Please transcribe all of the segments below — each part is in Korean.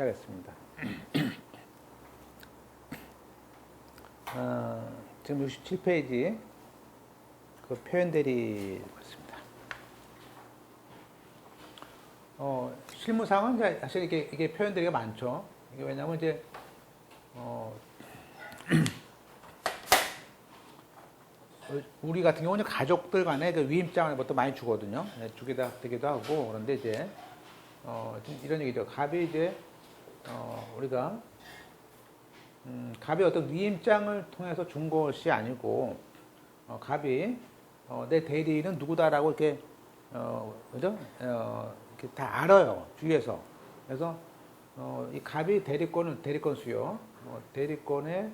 시작했습니다. 지금 67페이지 그 표현들이 있습니다. 실무상은 이제 사실 이게 표현들이 많죠. 이게 왜냐면 이제 우리 같은 경우는 가족들 간에 그 위임장을 뭐 또 많이 주거든요. 주기도 되기도 하고. 그런데 이제 이런 얘기죠. 갑이 이제 우리가 갑이 어떤 위임장을 통해서 준 것이 아니고 갑이 내 대리인은 누구다라고 이렇게 그죠? 이렇게 다 알아요. 주위에서. 그래서 이 갑이 대리권 수요, 대리권의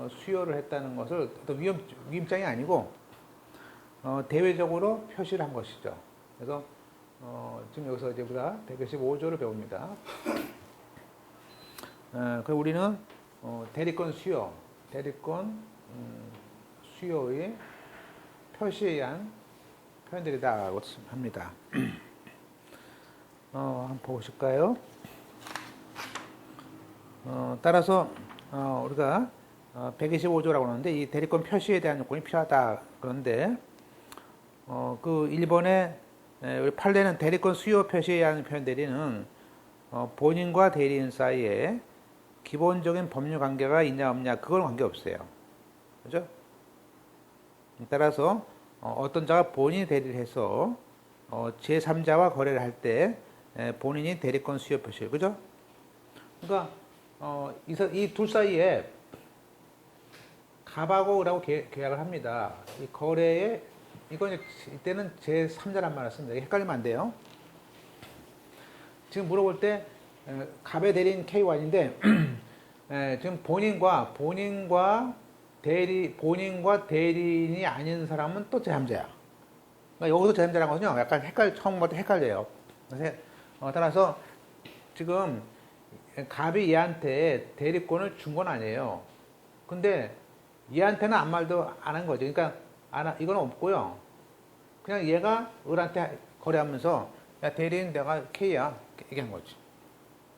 수요를 했다는 것을 어떤 위임장이 아니고 대외적으로 표시를 한 것이죠. 그래서 지금 여기서 이제 우리가 115조를 배웁니다. 그래서 우리는 대리권 수요의 표시에 의한 표현들이다라고 합니다. 한번 보실까요? 따라서 우리가 125조라고 하는데 이 대리권 표시에 대한 요건이 필요하다. 그런데 그 1번에 우리 판례는 대리권 수요 표시에 의한 표현 대리는 본인과 대리인 사이에 기본적인 법률 관계가 있냐 없냐 그건 관계없어요. 그죠? 따라서 어떤 자가 본인이 대리를 해서 제3자와 거래를 할 때 본인이 대리권 수요 표시. 그죠? 그러니까 이 둘 사이에 갑하고라고 계약을 합니다. 이 거래에 이건 이때는 제3자란 말을 씁니다. 헷갈리면 안 돼요. 지금 물어볼 때 갑의 대리인 K1인데 지금 본인과 대리인이 아닌 사람은 또 제3자야. 그러니까 여기서 제3자라는 것은요, 약간 처음부터 헷갈려요. 따라서 지금 갑이 얘한테 대리권을 준 건 아니에요. 근데 얘한테는 아무 말도 안 한 거죠. 그러니까 이건 없고요. 그냥 얘가 을한테 거래하면서 야 대리인 내가 K야 얘기한 거지.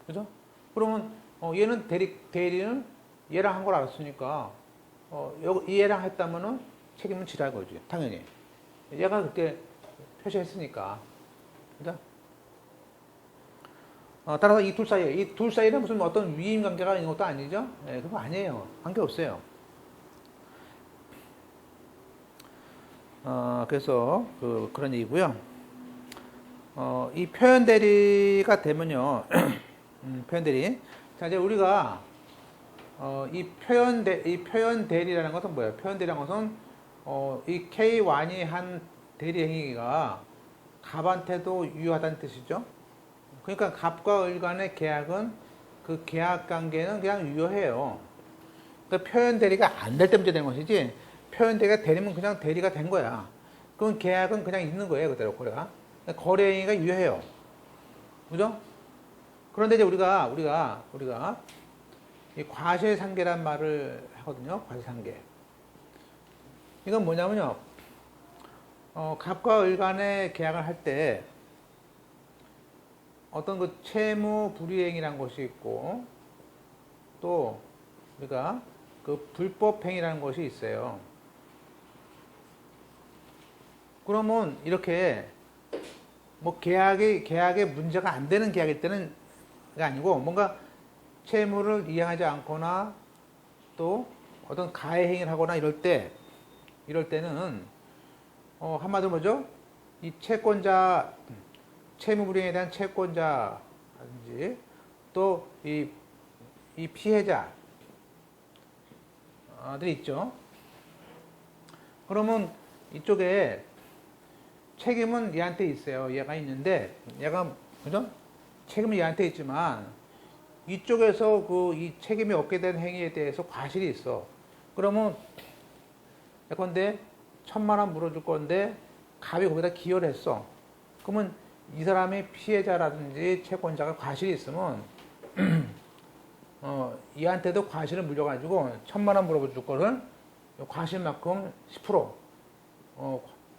그죠? 그러면 얘는 대리는 얘랑 한 걸 알았으니까 얘랑 했다면은 책임은 지랄 거지. 당연히. 얘가 그때 표시했으니까. 그죠? 따라서 이 둘 사이에는 무슨 어떤 위임 관계가 있는 것도 아니죠? 네, 그거 아니에요. 관계 없어요. 그래서 그런 얘기고요. 이 표현 대리가 되면요. 표현 대리. 자, 이제 우리가 이 표현 대리라는 것은 뭐예요? 표현 대리라는 것은 이 K1이 한 대리 행위가 갑한테도 유효하다는 뜻이죠. 그러니까 갑과 을 간의 계약은 그 계약 관계는 그냥 유효해요. 그러니까 표현 대리가 안 될 때 문제 되는 것이지 표현 대리가 되면 그냥 대리가 된 거야. 그럼 계약은 그냥 있는 거예요. 그대로 거래가. 거래 행위가 유효해요. 그죠? 그런데 이제 우리가 이 과실상계란 말을 하거든요. 과실상계. 이건 뭐냐면요. 갑과 을 간의 계약을 할 때 어떤 그 채무 불이행이라는 것이 있고 또 우리가 그 불법행위라는 것이 있어요. 그러면 이렇게 뭐 계약에 문제가 안 되는 계약일 때는 아니고 뭔가 채무를 이행하지 않거나 또 어떤 가해 행위를 하거나 이럴 때는 한마디로 뭐죠? 이 채무 불이행에 대한 채권자라든지 또 이 피해자들이 있죠. 그러면 이쪽에 책임은 얘한테 있어요. 얘가 있는데 그죠? 책임은 얘한테 있지만 이쪽에서 이 책임이 없게 된 행위에 대해서 과실이 있어. 그러면 예컨대 1,000만 원 물어줄 건데 갑이 거기다 기여를 했어. 그러면 이 사람이 피해자라든지 채권자가 과실이 있으면 얘한테도 과실을 물려가지고 1,000만 원 물어줄 거를 과실만큼 10%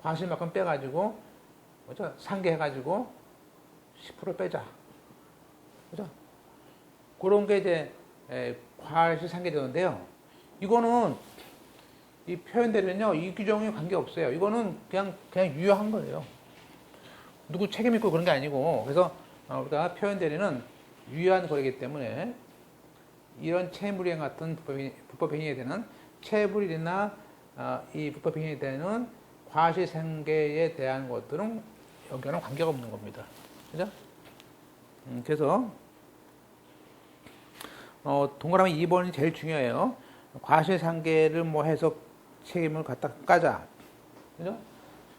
과실만큼 빼가지고 그죠? 상계해가지고 10% 빼자. 그죠? 그런 게 이제 과실상계 되는데요. 이거는 이 표현대리는요, 이 규정에 관계없어요. 이거는 그냥 유효한 거예요. 누구 책임 있고 그런 게 아니고, 그래서 우리가 표현대리는 유효한 거래이기 때문에 이런 채무불이행 같은 불법 행위에 대한 채무불이나 이 불법 행위에 대한 과실상계에 대한 것들은 여기는 관계가 없는 겁니다. 그죠? 그래서 동그라미 2번이 제일 중요해요. 과실상계를 뭐 해서 책임을 갖다 까자. 그죠?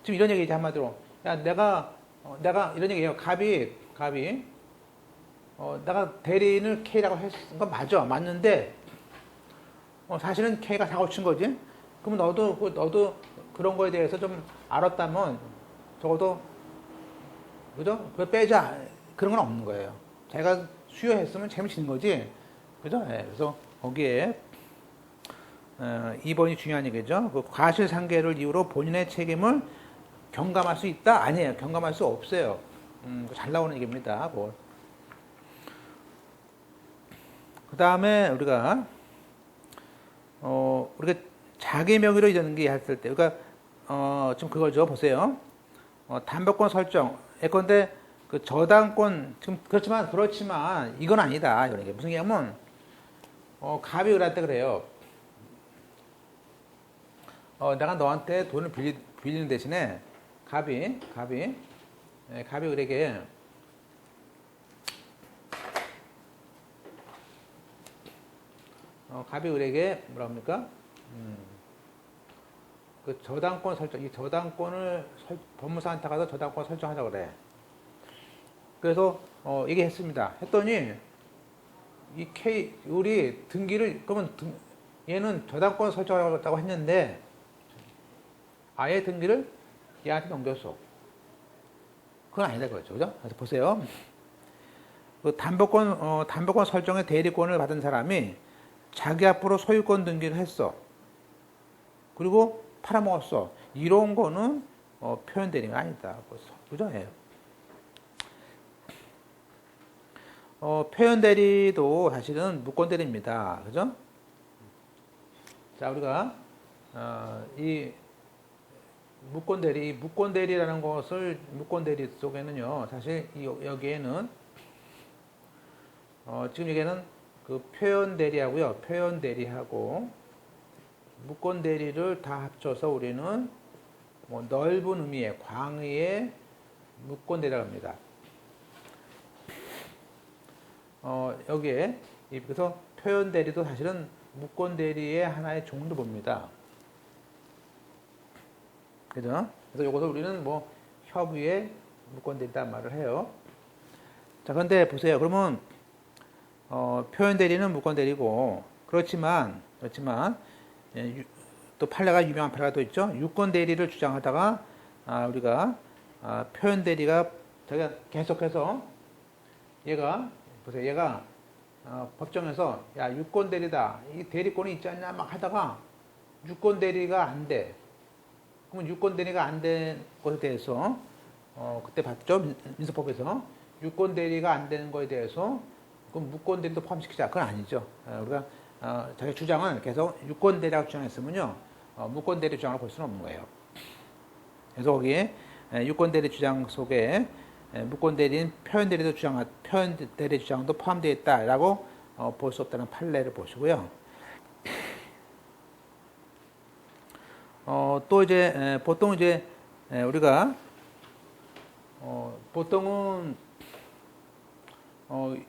지금 이런 얘기지, 한마디로. 야, 내가 이런 얘기예요. 갑이, 내가 대리인을 K라고 했은 건 맞아. 맞는데, 사실은 K가 사고 친 거지? 그럼 너도 그런 거에 대해서 좀 알았다면, 적어도, 그죠? 그거 빼자. 그런 건 없는 거예요. 제가 수요했으면 재미치는 거지. 그죠? 네, 그래서 거기에, 2번이 중요한 얘기죠. 그 과실상계를 이유로 본인의 책임을 경감할 수 있다? 아니에요. 경감할 수 없어요. 잘 나오는 얘기입니다. 뭐. 그 다음에 우리가 자기 명의로 이러는 게 했을 때, 그러니까 지금 그거죠. 보세요. 담보권 설정. 예컨대 그 저당권 지금 그렇지만 이건 아니다. 이런 게 무슨 얘기냐면 갑이 그럴 때 그래요. 내가 너한테 돈을 빌리는 대신에 갑이 그에게 갑이 을에게 뭐라 합니까? 그 저당권 설정, 이 저당권을 법무사한테 가서 저당권 설정하자 그래. 그래서 얘기했습니다. 했더니 이 우리 등기를 그러면 얘는 저당권 설정하겠다고 했는데 아예 등기를 얘한테 넘겼어. 그건 아니다 그렇죠, 그죠? 그래서 보세요. 그 담보권 설정의 대리권을 받은 사람이 자기 앞으로 소유권 등기를 했어. 그리고 팔아먹었어. 이런 거는 표현 대리가 아니다. 그죠? 예. 표현 대리도 사실은 무권 대리입니다. 그죠? 자, 우리가 이 무권 대리라는 것을 무권 대리 속에는요. 사실 여기에는 지금 여기에는 그 표현 대리하고요. 표현 대리하고 무권 대리를 다 합쳐서 우리는 뭐 넓은 의미의 광의의 무권 대리라고 합니다. 여기에 그래서 표현 대리도 사실은 무권 대리의 하나의 종도 봅니다. 그죠? 그래서 이것을 우리는 뭐 협의의 무권 대리다 말을 해요. 자, 그런데 보세요. 그러면 표현 대리는 무권 대리고 그렇지만 또 유명한 판례가 또 있죠. 유권 대리를 주장하다가 우리가 표현 대리가 자기가 계속해서 얘가 법정에서 야 유권 대리다 이 대리권이 있지 않냐 막 하다가 유권 대리가 안 돼. 그러면 유권 대리가 안 된 것에 대해서 그때 봤죠 민사법에서 유권 대리가 안 되는 것에 대해서 그럼 무권 대리도 포함시키자. 그건 아니죠. 우리가 자기 주장을 계속 유권 대리라고 주장했으면요 무권 대리 주장을 볼 수는 없는 거예요. 그래서 거기에 유권 대리 주장 속에 무권 대리인 표현 대리 주장도 포함되어 있다라고 볼 수 없다는 판례를 보시고요. 또 이제 보통 이제 우리가 보통은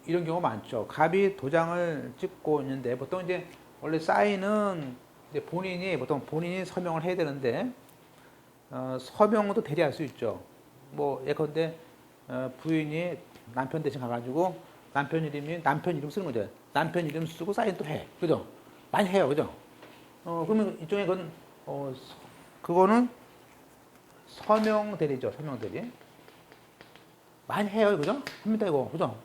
이런 경우가 많죠. 갑이 도장을 찍고 있는데 보통 이제 원래 사인은 이제 본인이 서명을 해야 되는데 서명도 대리할 수 있죠. 뭐 예컨대 부인이 남편 대신 가가지고 남편 이름 쓰는 거죠. 남편 이름 쓰고 사인 또 해. 그죠? 많이 해요. 그죠? 그러면 일종의 그거는 서명 대리죠. 서명 대리. 많이 해요. 그죠? 합니다. 이거. 그죠?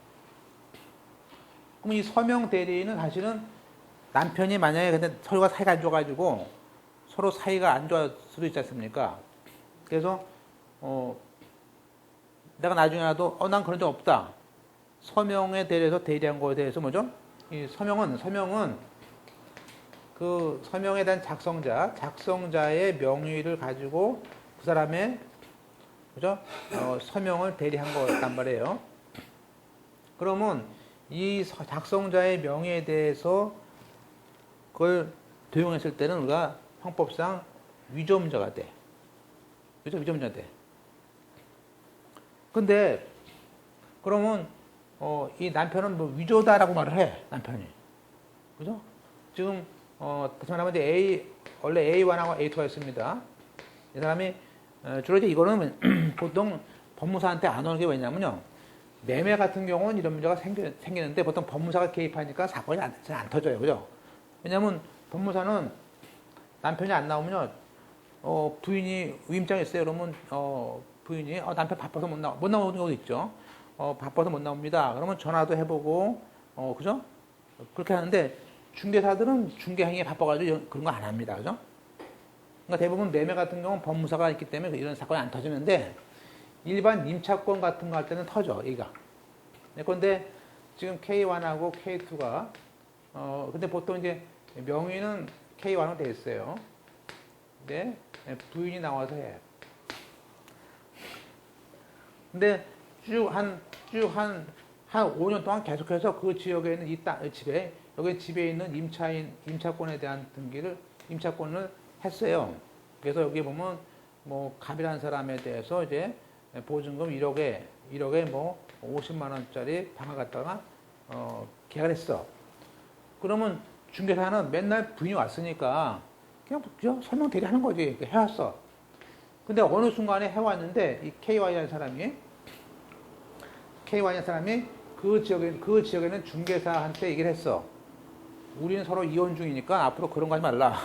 그럼 이 서명 대리는 사실은 남편이 만약에 근데 서로가 사이가 안 좋아가지고 서로 사이가 안 좋을 수도 있지 않습니까? 그래서 내가 나중에라도 난 그런 적 없다. 서명에 대해서 대리한 거에 대해서 뭐죠? 이 서명은 그 서명에 대한 작성자의 명의를 가지고 그 사람의 그죠? 서명을 대리한 거란 말이에요. 그러면 이 작성자의 명의에 대해서 그걸 도용했을 때는 우리가 형법상 위조문자가 돼. 그죠? 위조문자가 돼. 근데 그러면 이 남편은 뭐 위조다라고 말을 해. 남편이. 그죠? 지금 다시 말하면 이제 원래 A1하고 A2가 있습니다. 이 사람이 주로 이제 이거는 보통 법무사한테 안 오는 게 왜냐면요. 매매 같은 경우는 이런 문제가 생기는데 보통 법무사가 개입하니까 사건이 잘 안 터져요. 그죠? 왜냐면 법무사는 남편이 안 나오면요. 부인이 위임장이 있어요. 그러면 부인이 남편 바빠서 못 나오는 경우도 있죠. 바빠서 못 나옵니다. 그러면 전화도 해보고 그죠? 그렇게 하는데 중개사들은 중개 행위에 바빠가지고 그런 거 안 합니다. 그죠? 그러니까 대부분 매매 같은 경우는 법무사가 있기 때문에 이런 사건이 안 터지는데 일반 임차권 같은 거 할 때는 터져, 얘가. 그런데 지금 K1하고 K2가 근데 보통 이제 명의는 K1으로 돼 있어요. 근데 부인이 나와서 해. 근데 한 5년 동안 계속해서 그 지역에 있는 여기 집에 있는 임차권에 대한 임차권을 했어요. 그래서 여기 보면 뭐 갑이라는 사람에 대해서 이제 보증금 1억에 뭐 50만 원짜리 방을 갖다가 계약을 했어. 그러면 중개사는 맨날 부인이 왔으니까 그냥 설명 대리하는 거지. 해왔어. 근데 어느 순간에 해왔는데 이 KY라는 사람이 그 지역에는 중개사한테 얘기를 했어. 우리는 서로 이혼 중이니까 앞으로 그런 거 하지 말라.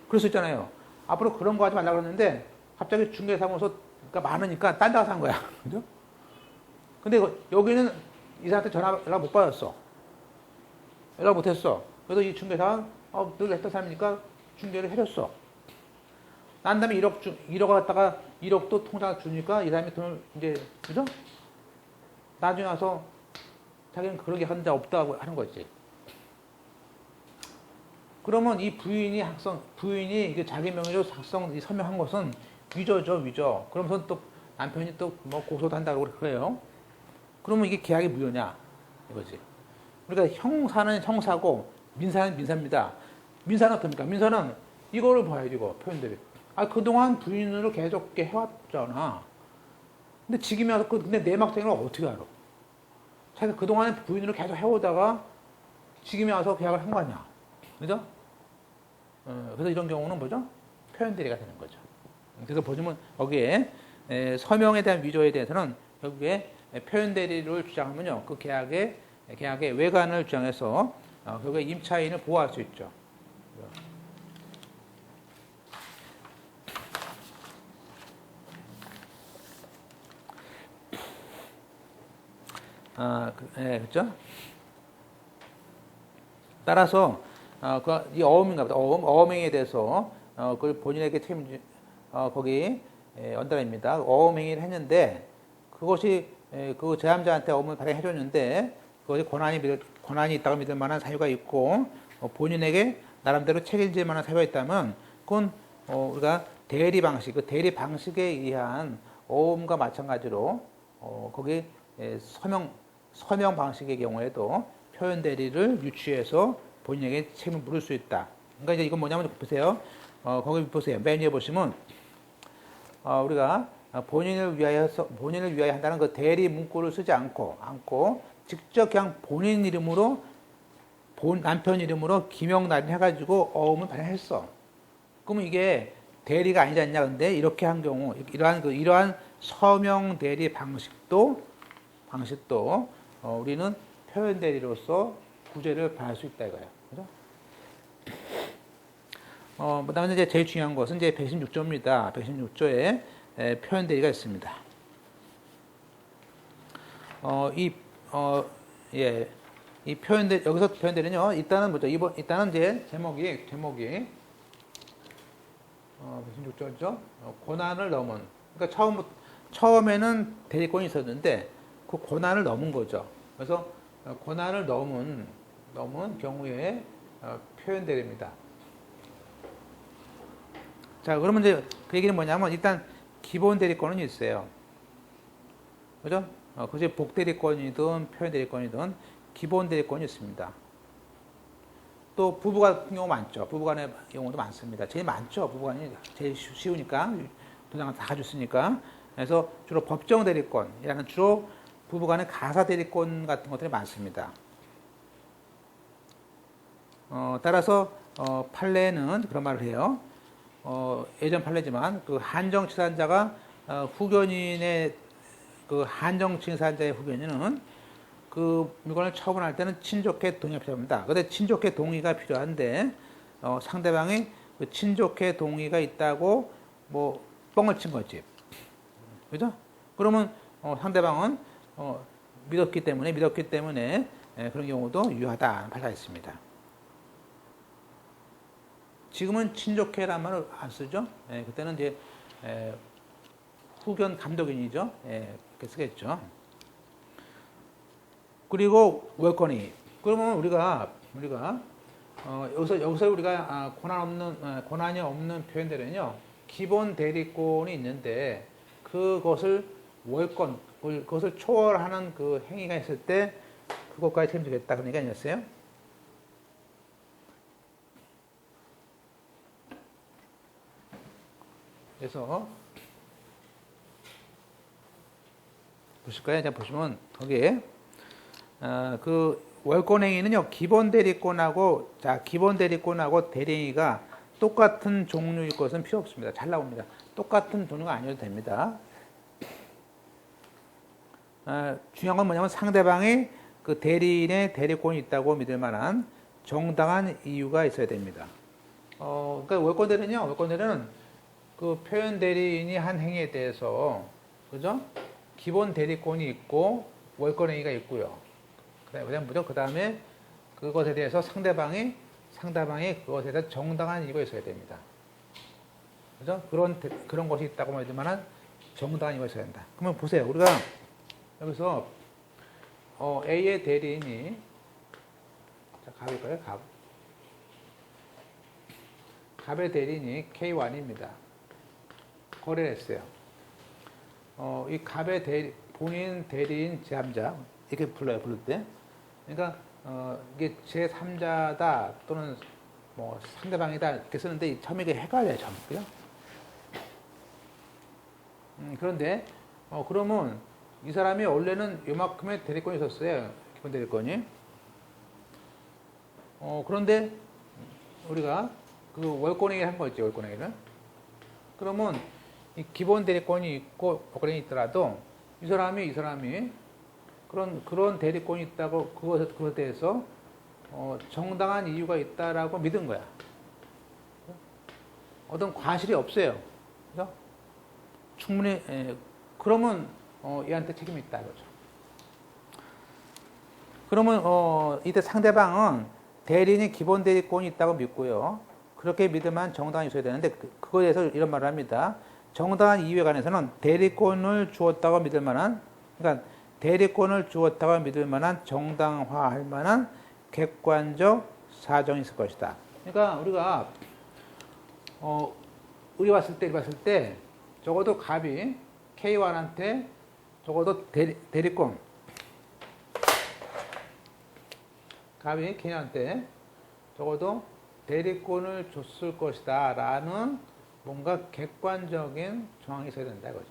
그럴 수 있잖아요. 앞으로 그런 거 하지 말라 그랬는데 갑자기 중개사무소가 많으니까 딴 데 가서 한 거야. 그죠? 근데 여기는 이 사람한테 연락 못 받았어. 연락 못 했어. 그래서 이 중개사가 늘 했던 사람이니까 중개를 해줬어. 난 다음에 1억을 갖다가 1억도 통장에 주니까 이 사람이 돈을 이제, 그죠? 나중에 와서 자기는 그렇게 한 적 없다고 하는 거지. 그러면 이 부인이 이게 자기 명의로 서명한 것은 위조죠, 위조. 그러면서 또 남편이 또 뭐 고소도 한다고 그래요. 그러면 이게 계약이 무효냐? 이거지. 그러니까 형사는 형사고 민사는 민사입니다. 민사는 어떻습니까? 민사는 이거를 봐야지, 이거, 표현들이. 그동안 부인으로 계속 이렇게 해왔잖아. 근데 지금이 와서, 근데 내막생을 어떻게 알아? 자기가 그동안에 부인으로 계속 해오다가 지금이 와서 계약을 한 거 아니야. 그죠? 그래서 이런 경우는 뭐죠? 표현대리가 되는 거죠. 그래서 보시면 여기에 서명에 대한 위조에 대해서는 결국에 표현대리를 주장하면요. 그 계약의 외관을 주장해서 결국에 임차인을 보호할 수 있죠. 그렇죠? 따라서 이 어음인가 보다. 어음행위에 대해서 그걸 본인에게 거기 연달입니다. 어음행위를 했는데 그것이 그 제함자한테 어음을 발행해줬는데 그것이 권한이 있다고 믿을 만한 사유가 있고 본인에게 나름대로 책임질 만한 사유가 있다면 그건 우리가 대리 방식, 그 대리 방식에 의한 어음과 마찬가지로 거기 서명 방식의 경우에도 표현 대리를 유치해서 본인에게 책임을 물을 수 있다. 그러니까 이제 이건 뭐냐면 보세요. 거기 보세요. 맨 위에 보시면 우리가 본인을 위하여 한다는 그 대리 문구를 쓰지 않고 직접 그냥 본인 이름으로 남편 이름으로 기명날인 해가지고 어음을 발행했어. 그러면 이게 대리가 아니지 않냐? 근데 이렇게 한 경우 이러한 서명 대리 방식도 우리는 표현 대리로서 구제를 받을 수 있다 이거예요. 그죠? 그다음에 이제 제일 중요한 것은 이제 116조입니다. 116조에 표현 대리가 있습니다. 이 표현 대리 여기서 표현 대리는요. 일단은 뭐죠? 일단은 이제 제목이 116조죠. 고난을 넘은. 그러니까 처음에는 대리권이 있었는데 그 권한을 넘은 거죠. 그래서 권한을 넘은 경우에 표현 대리입니다. 자, 그러면 이제 그 얘기는 뭐냐면 일단 기본 대리권은 있어요. 그죠? 그게 복 대리권이든 표현 대리권이든 기본 대리권이 있습니다. 또 부부간 같은 경우 많죠. 부부간의 경우도 많습니다. 제일 많죠. 부부간이 제일 쉬우니까 도장을 다 가지고 있으니까. 그래서 주로 법정 대리권이라는 주로 부부간의 가사 대리권 같은 것들이 많습니다. 따라서 판례는 그런 말을 해요. 예전 판례지만 그 한정치산자가 후견인의 그 한정치산자의 후견인은 그 물건을 처분할 때는 친족회 동의가 필요합니다. 근데 친족회 동의가 필요한데 상대방이 그 친족회 동의가 있다고 뭐 뻥을 친 거지. 그죠? 그러면 상대방은 믿었기 때문에 그런 경우도 유효하다 판례가 있습니다. 지금은 친족회란 말을 안 쓰죠. 그때는 이제 후견 감독인이죠. 그렇게 쓰겠죠. 그리고 월권이. 그러면 우리가 여기서 우리가 권한이 없는 표현들은요. 기본 대리권이 있는데 그것을 그것을 초월하는 그 행위가 있을 때 그것까지 책임지겠다 그런 얘기 아니었어요? 그래서 보실까요? 자 보시면 거기에 그 월권행위는요 기본 대리권하고 대리행위가 똑같은 종류일 것은 필요 없습니다. 잘 나옵니다. 똑같은 종류가 아니어도 됩니다. 중요한 건 뭐냐면 상대방이 그 대리인의 대리권이 있다고 믿을 만한 정당한 이유가 있어야 됩니다. 그러니까 월권 대리는 그 표현 대리인이 한 행위에 대해서 그죠? 기본 대리권이 있고 월권 행위가 있고요. 그 다음에 그것에 대해서 상대방이 그것에 대해서 정당한 이유가 있어야 됩니다. 그죠? 그런 것이 있다고 말할 만한 정당한 이유가 있어야 된다. 그러면 보세요. 우리가 여기서 A의 대리인이 갑일까요? 갑의 대리인이 K1입니다. 거래를 했어요. 이 갑의 본인 대리인 제3자 이렇게 부를 때, 그러니까 이게 제3자다 또는 뭐 상대방이다 이렇게 쓰는데 처음에 이게 헷갈려요, 그죠? 그런데 그러면 이 사람이 원래는 요만큼의 대리권이 있었어요, 기본 대리권이. 그런데 우리가 그 월권행위를 한 거 있죠, 월권행위를. 그러면 이 기본 대리권이 있고 월권행위 있더라도 이 사람이 그런 대리권이 있다고 그것에 대해서 정당한 이유가 있다라고 믿은 거야. 어떤 과실이 없어요. 그죠? 충분히 그러면 얘한테 책임이 있다 이거죠. 그러면 이때 상대방은 대리인이 기본 대리권이 있다고 믿고요. 그렇게 믿으면 정당한 있어야 되는데 그거에 대해서 이런 말을 합니다. 정당한 이유에 관해서는 대리권을 주었다고 믿을 만한, 그러니까 대리권을 주었다고 믿을 만한 정당화할 만한 객관적 사정이 있을 것이다. 그러니까 우리가 우리 봤을 때 적어도 갑이 K1한테 적어도 대리권, 갑이 K한테 적어도 대리권을 줬을 것이다 라는 뭔가 객관적인 정황이 있어야 된다 이거죠.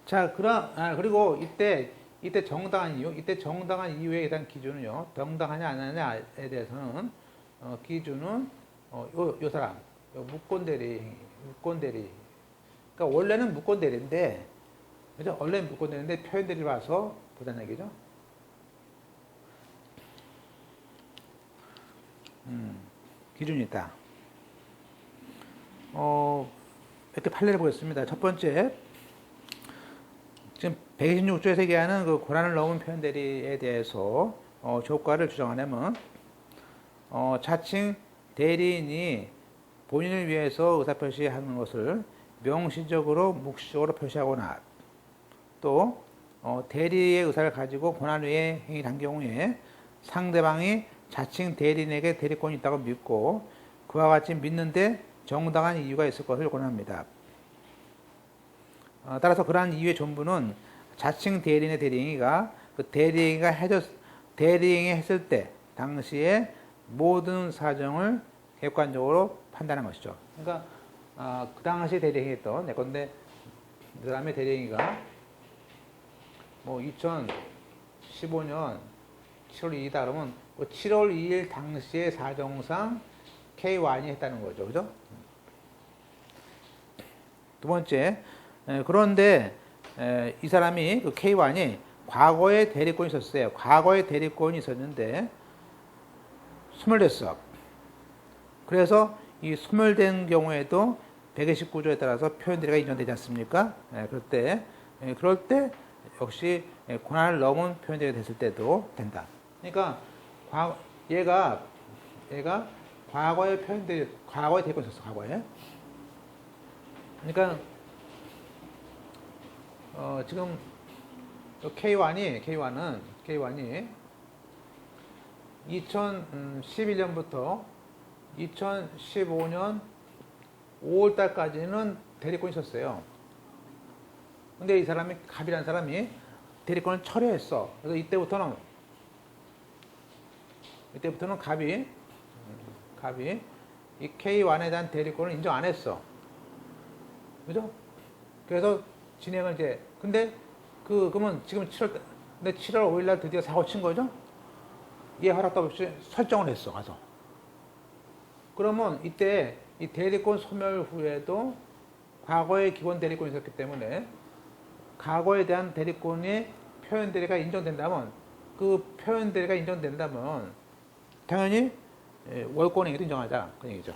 자, 그리고 이때 정당한 이유에 대한 기준은요, 정당하냐 안 하냐에 대해서는 기준은 요 사람, 무권대리. 그러니까 원래는 무권대리인데, 그죠? 원래는 무권대리인데 표현대리를 봐서 보자는 얘기죠. 기준이 있다. 이렇게 판례를 보겠습니다. 첫 번째, 지금 126조에서 얘기하는 그 권한을 넘은 표현대리에 대해서 조과를 주장하려면 자칭 대리인이 본인을 위해서 의사표시하는 것을 명시적으로 묵시적으로 표시하거나 또 대리의 의사를 가지고 권한위에 행위를 한 경우에 상대방이 자칭 대리인에게 대리권이 있다고 믿고 그와 같이 믿는데 정당한 이유가 있을 것을 권합니다. 따라서 그러한 이유의 전부는 자칭 대리인의 대리행위가 그 대리행위 했을 때 당시에 모든 사정을 객관적으로 판단한 것이죠. 그러니까 그 당시 대리행위했던 내 건데 그 사람의 대리행위가 뭐 2015년 7월 2일이다 그러면 7월 2일 당시의 사정상 K1이 했다는 거죠. 그죠? 두 번째, 그런데 이 사람이 그 K1이 과거에 대리권이 있었어요. 과거에 대리권이 있었는데 소멸됐어. 그래서 이 소멸된 경우에도 129조에 따라서 표현대리가 인정되지 않습니까? 그럴 때 역시 권한을 넘은 표현대리가 됐을 때도 된다. 그러니까 얘가 과거에 과거에 대리권이 있었어. 과거에. 그러니까 지금 K1은 2011년부터 2015년 5월달까지는 대리권이 있었어요. 근데 이 사람이 갑이라는 사람이 대리권을 철회했어. 그래서 이때부터는 갑이 이 K1에 대한 대리권을 인정 안 했어. 그죠? 그래서 진행을 이제 근데 그러면 지금 7월 5일 날 드디어 사고 친 거죠? 얘 허락도 없이 설정을 했어. 가서. 그러면 이때 이 대리권 소멸 후에도 과거에 기본 대리권이 있었기 때문에 과거에 대한 대리권이 표현 대리가 인정된다면 당연히 월권행위도 인정하자. 그 얘기죠.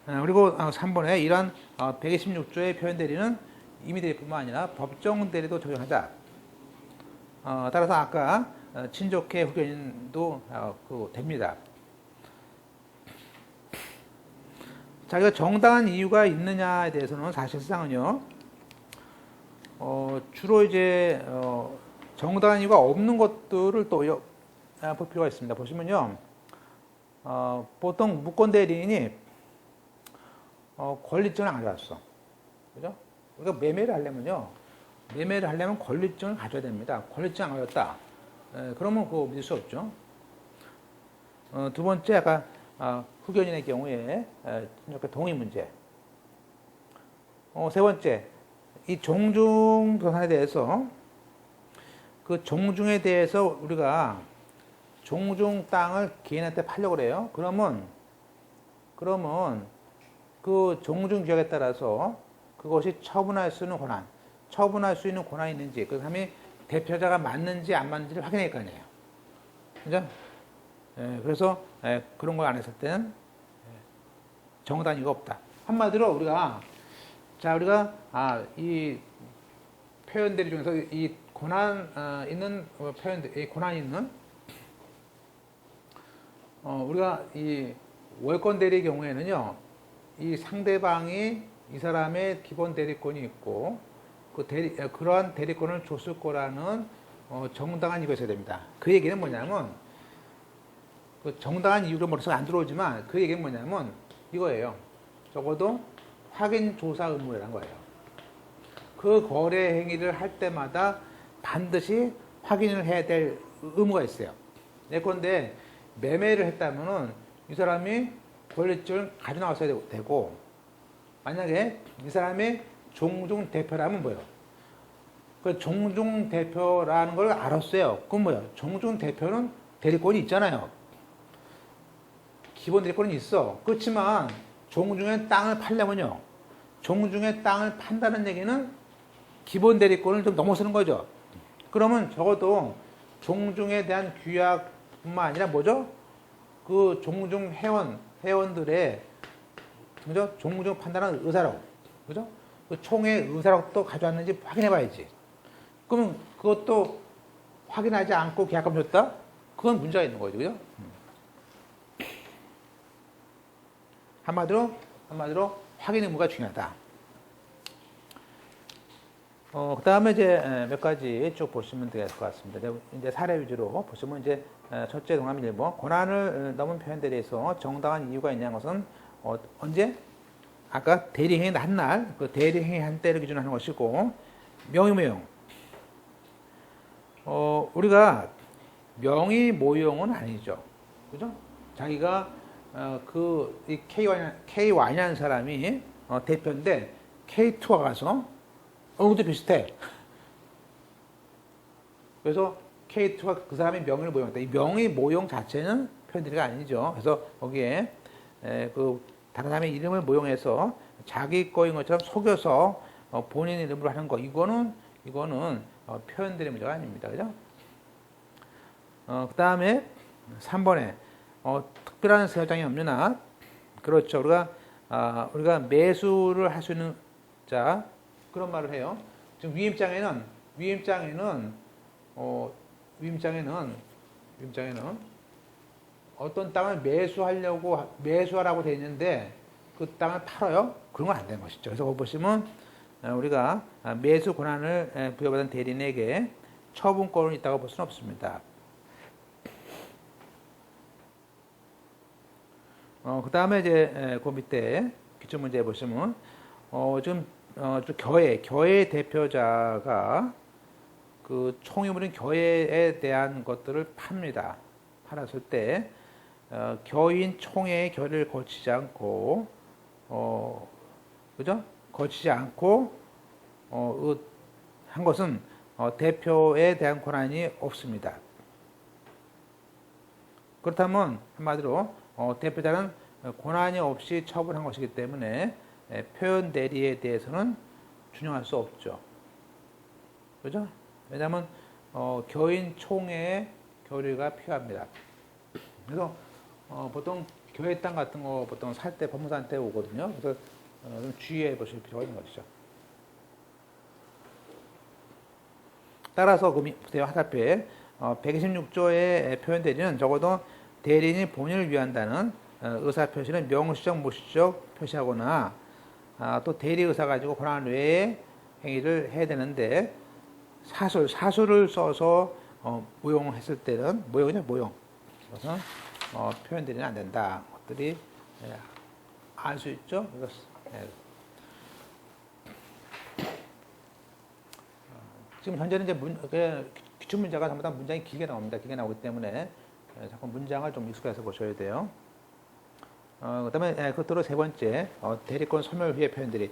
그리고 3번에 이러한 126조의 표현 대리는 임의 대리뿐만 아니라 법정 대리도 적용하자. 따라서 아까 친족해 후견인도 됩니다. 자기가 정당한 이유가 있느냐에 대해서는 사실상은요, 주로 이제 정당한 이유가 없는 것들을 또 볼 필요가 있습니다. 보시면요, 보통 무권 대리인이 권리증을 안 가져왔어. 그죠? 우리가 매매를 하려면 권리증을 가져야 됩니다. 권리증 안 가졌다. 그러면 그거 믿을 수 없죠. 두 번째, 아까 후견인의 경우에 동의 문제. 세 번째, 이 종중 변환에 대해서 그 종중에 대해서 우리가 종중 땅을 개인한테 팔려고 그래요. 그러면 그 종중 지역에 따라서 그것이 처분할 수 있는 권한이 있는지, 그 사람이 대표자가 맞는지 안 맞는지를 확인해야 할 거 아니에요. 그죠? 그래서 그런 걸 안 했을 때는 정당한 이유가 없다. 한마디로 우리가 이 표현대리 중에서 이 권한 있는 우리가 이 월권 대리의 경우에는요, 이 상대방이 이 사람의 기본 대리권이 있고 그러한 대리권을 줬을 거라는 정당한 이유가 있어야 됩니다. 그 얘기는 뭐냐면 그 정당한 이유로 머릿속에 안 들어오지만 그 얘기는 뭐냐면 이거예요. 적어도 확인 조사 의무라는 거예요. 그 거래 행위를 할 때마다 반드시 확인을 해야 될 의무가 있어요. 예컨대 매매를 했다면은 이 사람이 권리증을 가져 나왔어야 되고, 만약에 이 사람이 종중 대표라면 뭐예요? 그 종중 대표라는 걸 알았어요. 그럼 뭐예요? 종중 대표는 대리권이 있잖아요. 기본 대리권은 있어. 그렇지만 종중의 땅을 팔려면요, 종중의 땅을 판다는 얘기는 기본 대리권을 좀 넘어서는 거죠. 그러면 적어도 종중에 대한 규약뿐만 아니라 뭐죠? 그 종중 회원들의 그죠? 종중 판단하는 의사라고, 그죠? 그 총회 의사라고 또 가져왔는지 확인해 봐야지. 그러면 그것도 확인하지 않고 계약금 줬다? 그건 문제가 있는 거죠, 그죠? 한마디로 확인 의무가 중요하다. 그 다음에 이제 몇 가지 쭉 보시면 될 것 같습니다. 이제 사례 위주로 보시면 이제 첫째 동남 1번 권한을 넘은 표현들에 대해서 정당한 이유가 있냐는 것은 언제? 아까 대리행위 한 날, 그 대리행위 한 때를 기준으로 하는 것이고 명의모용. 우리가 명의모용은 아니죠. 그죠? 자기가 이 K1이라는 사람이 대표인데 K2가 가서 얼굴도 비슷해. 그래서 K2가 그 사람이 명의를 모용했다. 이 명의 모용 자체는 표현들이가 아니죠. 그래서 거기에 그 다른 사람의 이름을 모용해서 자기 거인 것처럼 속여서 본인 이름으로 하는 거 이거는 표현들의 문제가 아닙니다. 그죠? 그 다음에 3번에 특별한 사정이 없느나 그렇죠. 우리가 매수를 할 수 있는 자 그런 말을 해요. 지금 위임장에는 어떤 땅을 매수하라고 되어 있는데 그 땅을 팔아요? 그런 건 안 되는 것이죠. 그래서 거기 보시면 우리가 매수 권한을 부여받은 대리인에게 처분권이 있다고 볼 수는 없습니다. 그 다음에 이제 그 밑에 기출문제 보시면 지금 교회 대표자가 그 총유물인 교회에 대한 것들을 팝니다. 팔았을 때 교인 총회의 결의를 거치지 않고 그죠? 거치지 않고 한 것은 대표에 대한 권한이 없습니다. 그렇다면 한마디로 대표자는 권한이 없이 처분한 것이기 때문에 표현 대리에 대해서는 준용할 수 없죠. 그죠? 왜냐하면 교인 총회의 교류가 필요합니다. 그래서 보통 교회 땅 같은 거 보통 살 때 법무사한테 오거든요. 그래서 좀 주의해 보실 필요가 있는 것이죠. 따라서 보세요. 하답에 126조의 표현 대리는 적어도 대리인이 본인을 위한다는 의사 표시는 명시적, 무시적 표시하거나 또 대리 의사 가지고 권한 외에 행위를 해야 되는데 사술을 써서 모용했을 때는 모용. 그래서 표현 대리는 안 된다. 것들이 알 수 있죠. 지금 현재는 이제 기출 문제가 전부 다 문장이 길게 나옵니다. 길게 나오기 때문에 자꾸 문장을 좀 익숙해서 보셔야 돼요. 그 다음에 끝으로 세 번째, 대리권 소멸 후의 표현들이.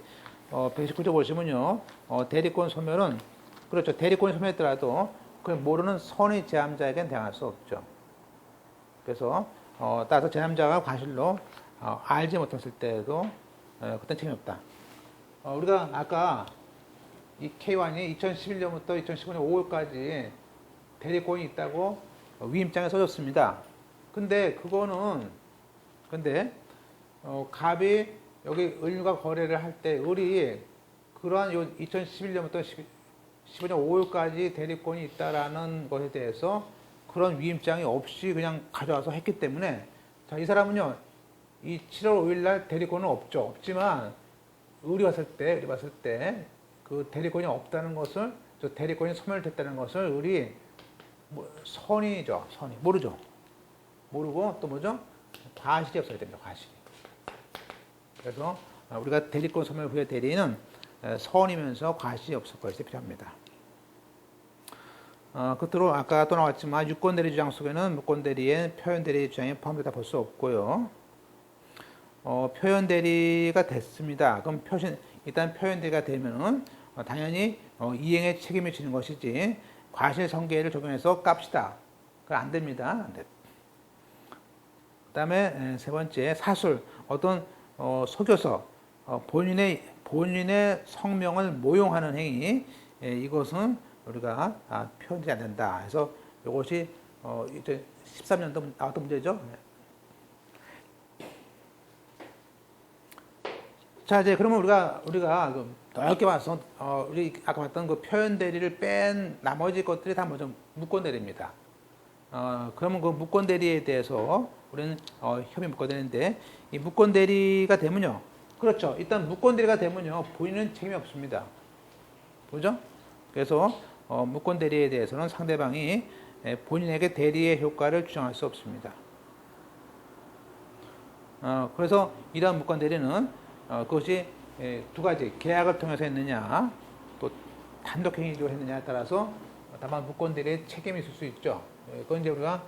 119조 보시면요, 대리권 소멸은, 그렇죠. 대리권이 소멸했더라도 그걸 모르는 선의 제함자에게는 대항할 수 없죠. 그래서, 따라서 제함자가 과실로 알지 못했을 때도 그땐 책임이 없다. 우리가 아까 이 K1이 2011년부터 2015년 5월까지 대리권이 있다고 위임장에 써줬습니다. 근데 갑이 여기 을과 거래를 할 때 을이 그러한 2011년부터 15년 5월까지 대리권이 있다라는 것에 대해서 그런 위임장이 없이 그냥 가져와서 했기 때문에 자, 이 사람은요, 이 7월 5일 날 대리권은 없지만 을이 봤을 때 그 대리권이 없다는 것을, 저 대리권이 소멸됐다는 것을 을이 선이죠. 모르죠. 모르고 또 뭐죠? 과실이 없어야 됩니다. 과실이. 그래서 우리가 대리권 소멸 후에 대리는 선이면서 과실이 없을 것이 필요합니다. 끝으로 아까 또 나왔지만 유권 대리 주장 속에는 무권 대리의 표현 대리 주장이 포함되다 볼 수 없고요. 표현 대리가 됐습니다. 그럼 일단 표현 대리가 되면은 당연히 이행에 책임을 지는 것이지 과실 성계를 적용해서 깝시다. 그건 안 됩니다. 안 돼. 그다음에 세 번째 사술 어떤 속여서 본인의 성명을 모용하는 행위 이것은 우리가 표현되지 않는다. 그래서 이것이 이제 13년도 나왔던 문제죠. 자 이제 그러면 우리가 넓게 봐서 우리 아까 봤던 그 표현 대리를 뺀 나머지 것들이 다 뭐죠? 무권 대리입니다. 그러면 그 무권 대리에 대해서 우리는 협의 묶어야 되는데 이 무권 대리가 되면요 그렇죠. 일단 무권 대리가 되면요. 본인은 책임이 없습니다. 그죠? 그래서 무권 대리에 대해서는 상대방이 본인에게 대리의 효과를 주장할 수 없습니다. 그래서 이러한 무권 대리는 그것이 두 가지 계약을 통해서 했느냐 또 단독 행위로 했느냐에 따라서 다만 무권 대리의 책임이 있을 수 있죠. 그건 이제 우리가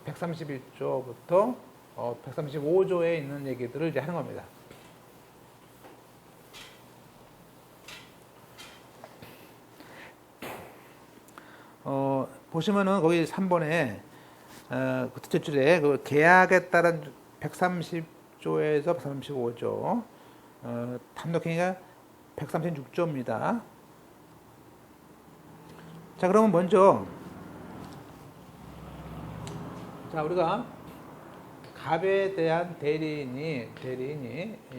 131조부터 135조에 있는 얘기들을 이제 하는 겁니다. 보시면은 거기 3번에 그 첫째 줄에 그 계약에 따른 130조에서 135조 단독행위가 136조입니다. 자, 그러면 먼저 자 우리가 갑에 대한 대리인이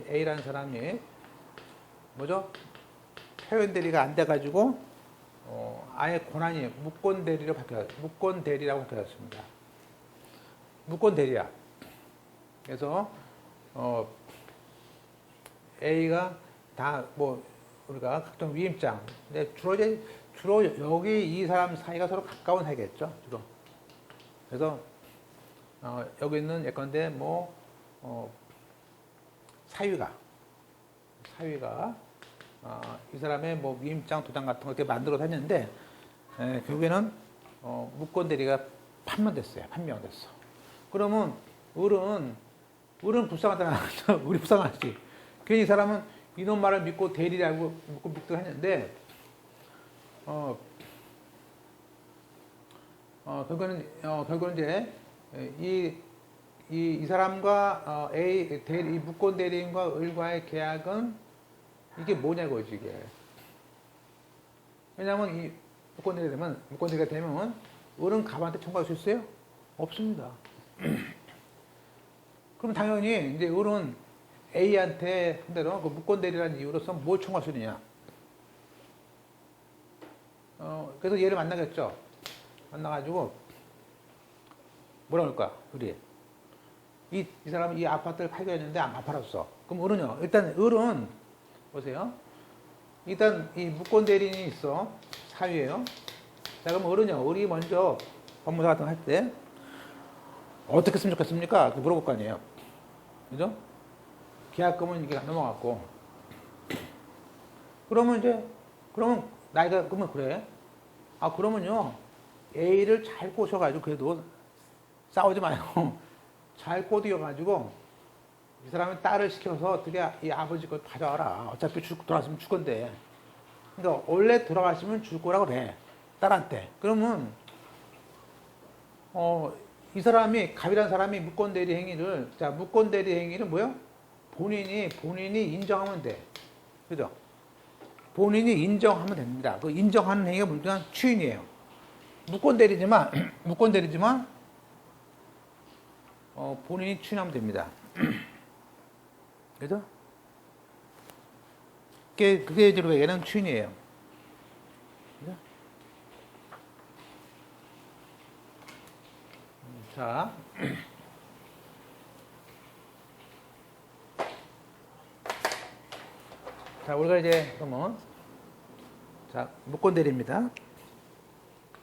A라는 사람이 뭐죠? 표현 대리가 안 돼가지고 아예 권한이 무권 대리라고 밝혀졌습니다. 무권 대리야. 그래서 A가 다 뭐 우리가 각종 위임장. 근데 주로 여기 이 사람 사이가 서로 가까운 사이겠죠. 주로. 그래서 여기 있는 예컨대 뭐 사위가 이 사람의 뭐 위임장 도장 같은 거 이렇게 만들어서 했는데 결국에는 무권 대리가 판명됐어요. 그러면 을은 불쌍하잖아. 우리 불쌍하지. 괜히 이 사람은 이놈 말을 믿고 대리라고 믿고 했는데 결국은 이제 이 사람과 이 무권 대리인과 을과의 계약은 이게 뭐냐고 이게. 왜냐하면 이 무권 대리가 되면 을은 갑한테 청구할 수 있어요? 없습니다. 그럼 당연히 이제 을은 A한테 한대로 그 무권 대리라는 이유로서 뭘 청구할 수 있느냐? 그래서 얘를 만나겠죠. 만나가지고 뭐라 그럴까? 을이 이 사람은 이 아파트를 팔기로 했는데 안 팔았어. 그럼 을은요? 일단 을은 보세요. 일단 이 무권 대리인이 있어. 사위예요. 자, 그럼 을은요? 을이 먼저 법무사 같은 거 할 때 어떻게 했으면 좋겠습니까? 물어볼 거 아니에요. 그죠? 계약금은 이게 넘어갔고. 그러면 나이가 그러면 그래. 그러면요. A를 잘 꼬셔가지고 그래도 싸우지 말고 잘 꼬드겨가지고 이 사람이 딸을 시켜서 어떻게 이 아버지 걸 가져와라. 어차피 돌아가시면 죽건데. 그러니까 원래 돌아가시면 죽을 거라고 그래. 딸한테. 그러면 이 사람이 갑이라는 사람이 무권 대리 행위를 무권 대리 행위는 뭐요? 본인이 인정하면 돼. 그죠? 본인이 인정하면 됩니다. 그 인정하는 행위가 뭐냐? 추인이에요. 무권 대리지만 본인이 추인하면 됩니다. 그죠? 그게 이제 얘는 추인이에요. 그죠? 자. 자, 우리가 이제 그러면 무권 대리입니다.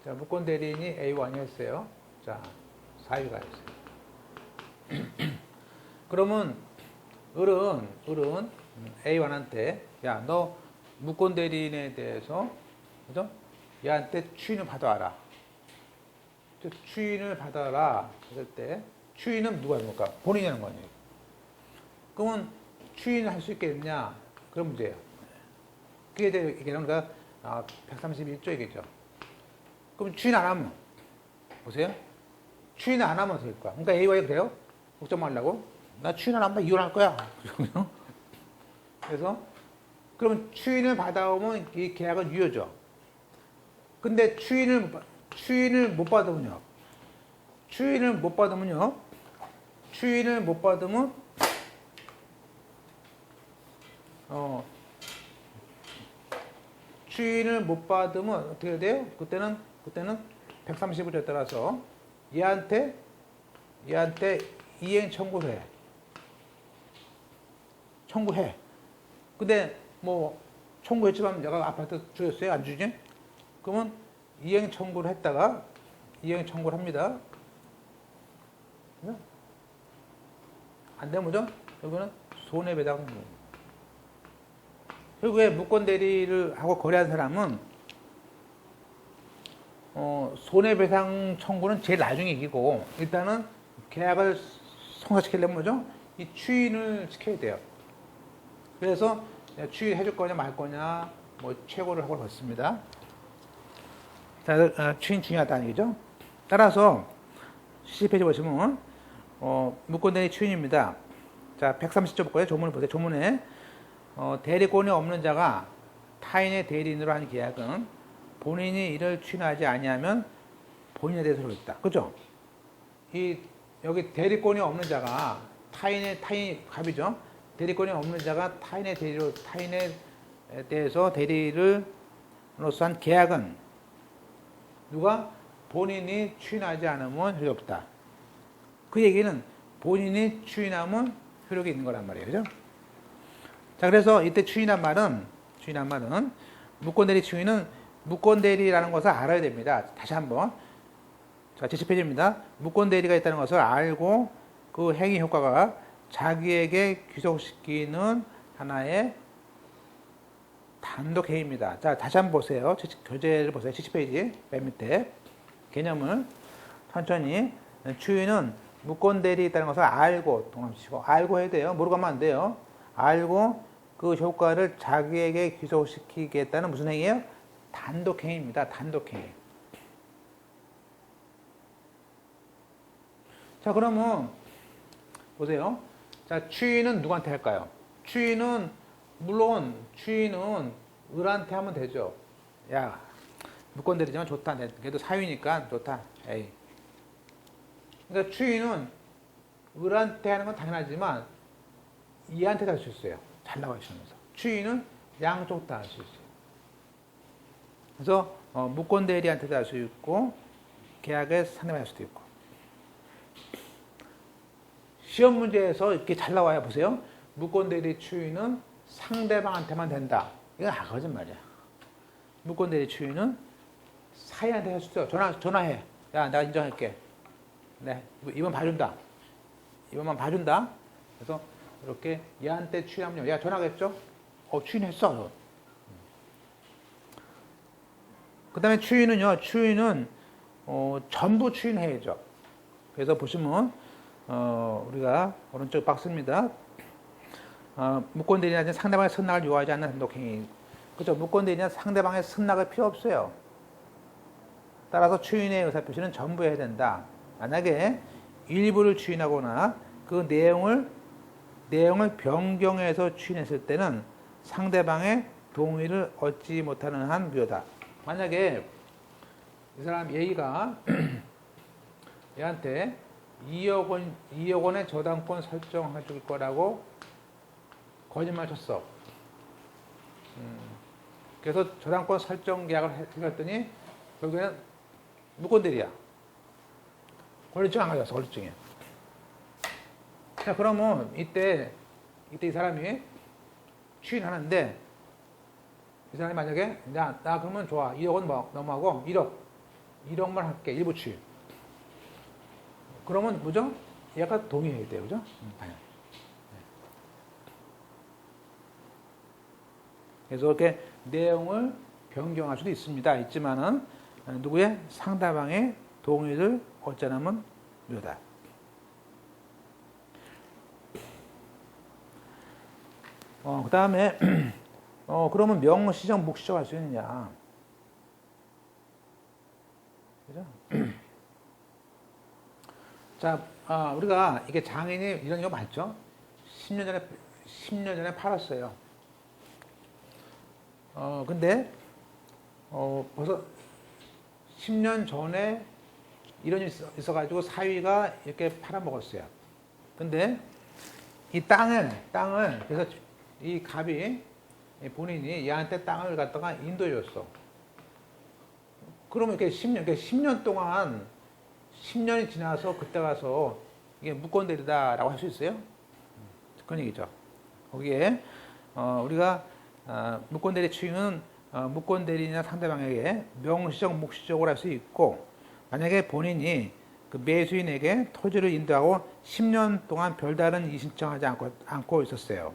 자, 무권 대리인이 A1이었어요. 자, 사위가 있어요. 그러면 을은 A1한테 야, 너 무권 대리인에 대해서 그죠? 얘한테 추인을 받아와라. 추인을 받아라. 그럴 때 추인은 누가 하는 걸까? 본인이 하는 거 아니에요. 그러면 추인을 할 수 있겠느냐? 그런 문제예요. 그게 이제 얘기하는 거 131조 얘기죠. 그럼 추인 안 하면 보세요. 추인 안 하면 어떻게 될까? 그러니까 A와 그래요. 걱정 말라고. 나 추인 안 하면 이혼할 거야. 그래서 그러면 추인을 받아오면 이 계약은 유효죠. 근데 추인을 못 받으면요. 추인을 못 받으면 추인을 못 받으면 어떻게 돼요? 그때는 135조에 따라서 얘한테 이행 청구를 해. 청구해. 근데 뭐 청구했지만 내가 아파트 주였어요? 안 주지? 그러면 이행 청구를 했다가 이행 청구를 합니다. 안 되면 뭐죠? 여기는 손해배상. 결국에 무권 대리를 하고 거래한 사람은 손해배상 청구는 제일 나중에 이기고 일단은 계약을 성사시키려면 뭐죠? 이 추인을 시켜야 돼요. 그래서 추인해줄 거냐 말 거냐 뭐 최고를 하고 그렇습니다. 자, 추인 중요하다는 얘기죠. 따라서 70페이지 보시면 무권대리 추인입니다. 자, 130쪽 볼까요? 조문을 보세요. 조문에 대리권이 없는 자가 타인의 대리인으로 한 계약은 본인이 이를 추인하지 아니하면 본인에 대해서 그렇다. 그죠? 여기 대리권이 없는 자가 타인이 갑이죠. 대리권이 없는 자가 타인에 대해서 대리로서 한 계약은 누가 본인이 추인하지 않으면 효력이 없다. 그 얘기는 본인이 추인하면 효력이 있는 거란 말이에요. 그죠? 자, 그래서 이때 추인한 말은 무권대리 추인은 무권대리라는 것을 알아야 됩니다. 다시 한번. 자, 70페이지입니다. 무권대리가 있다는 것을 알고 그 행위 효과가 자기에게 귀속시키는 하나의 단독 행위입니다. 자, 다시 한번 보세요. 교재를 보세요. 70페이지 맨 밑에 개념을 천천히. 추인은 무권대리 있다는 것을 알고 동남치고 알고 해야 돼요. 모르고 하면 안 돼요. 알고 그 효과를 자기에게 귀속시키겠다는 무슨 행위예요? 단독 행위입니다. 단독 행위. 자, 그러면 보세요. 자, 추인은 누구한테 할까요? 물론 추인은 을한테 하면 되죠. 야, 무권대리지만 좋다. 걔도 사위니까 좋다. 에이. 그러니까 추인은 을한테 하는 건 당연하지만 이한테도 할 수 있어요. 잘 나가시면서. 추인은 양쪽 다 할 수 있어요. 그래서 무권대리한테도 할 수 있고 계약에 상대방 할 수도 있고. 시험 문제에서 이렇게 잘 나와요. 보세요. 무권대리 추인은 상대방한테만 된다. 이건 거짓말이야. 무권대리 추인은 사이한테 할 수도 있어요. 전화해. 야, 내가 인정할게. 네, 이번 봐준다. 이번만 봐준다. 그래서 이렇게 얘한테 추인하면 얘가 전화하겠죠? 추인했어. 그 다음에 추인은요. 전부 추인해야죠. 그래서 보시면 우리가 오른쪽 박스입니다. 무권대리는 상대방의 선락을 요하지 않는 단독행위. 그렇죠? 무권대리는 상대방의 선락을 필요 없어요. 따라서 추인의 의사표시는 전부 해야 된다. 만약에 일부를 추인하거나 그 내용을 변경해서 추인했을 때는 상대방의 동의를 얻지 못하는 한 무효다. 만약에 이 사람 A가 얘한테 2억 원의 저당권 설정해 줄 거라고 거짓말 쳤어. 그래서 저당권 설정 계약을 했더니 결국에는 무권대리야. 권리증 안 가져왔어. 권리증이. 자, 그러면 이때 이 사람이 추인하는데 이 사람이 만약에 나 그러면 좋아. 2억은 넘어가고 1억만 할게. 일부 추인. 그러면 뭐죠? 얘가 동의해야 돼요. 그죠? 그래서 이렇게 내용을 변경할 수도 있지만은 누구의 상대방의 동의를 얻지 않으면 무효다. 그 다음에 그러면 명시적, 묵시적 할 수 있느냐? 그죠? 자, 우리가 이게 장인이 이런 거 맞죠? 10년 전에 팔았어요. 근데 벌써 10년 전에 이런 일이 있어가지고 사위가 이렇게 팔아먹었어요. 근데 이 땅을 그래서 이 갑이 본인이 얘한테 땅을 갖다가 인도해 줬어. 그러면 이렇게 10년 동안 10년이 지나서 그때 가서 이게 무권대리다라고 할 수 있어요? 그런 얘기죠. 거기에 우리가 무권대리 추인은 무권대리인이나 상대방에게 명시적, 묵시적으로 할 수 있고, 만약에 본인이 그 매수인에게 토지를 인도하고 10년 동안 별다른 이의 신청하지 않고 있었어요.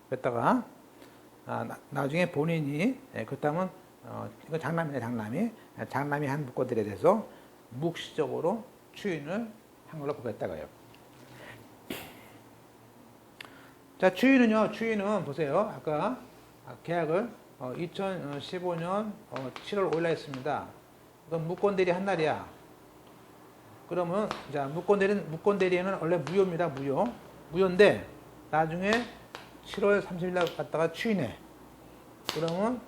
그랬다가 나중에 본인이 그렇다면 이건 장남이네, 장남이 한 무권들에 대해서 묵시적으로 추인을 한 걸로 보겠다고요. 자, 추인은 보세요. 아까 계약을 2015년 7월 5일 날 했습니다. 이건 무권대리 한 날이야. 그러면 자, 무권대리에는 원래 무효입니다. 무효인데 나중에 7월 30일 날 갔다가 추인해. 그러면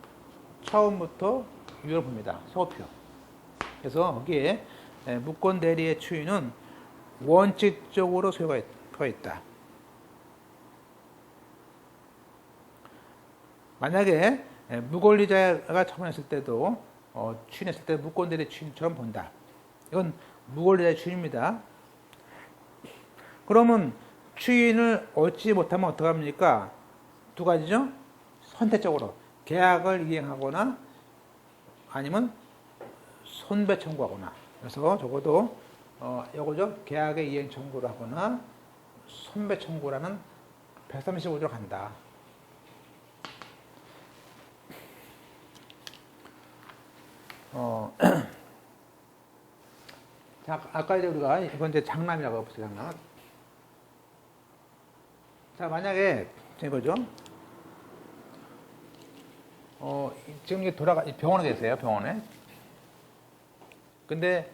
처음부터 유효를 봅니다. 서호표. 그래서 거기에 무권대리의 추인은 원칙적으로 소요가 있다. 만약에 무권리자가 처분했을 때도 추인했을 때 무권대리 추인처럼 본다. 이건 무권리자의 추인입니다. 그러면 추인을 얻지 못하면 어떡합니까? 두 가지죠. 선택적으로 계약을 이행하거나 아니면 손배 청구하거나. 그래서 적어도 요거죠. 계약의 이행 청구를 하거나 손배 청구라는 135조로 간다. 자, 아까 이제 우리가 이건 이제 장남이라고 했어요. 장남. 자, 만약에 이거죠. 지금 이게 병원에 계세요. 병원에. 근데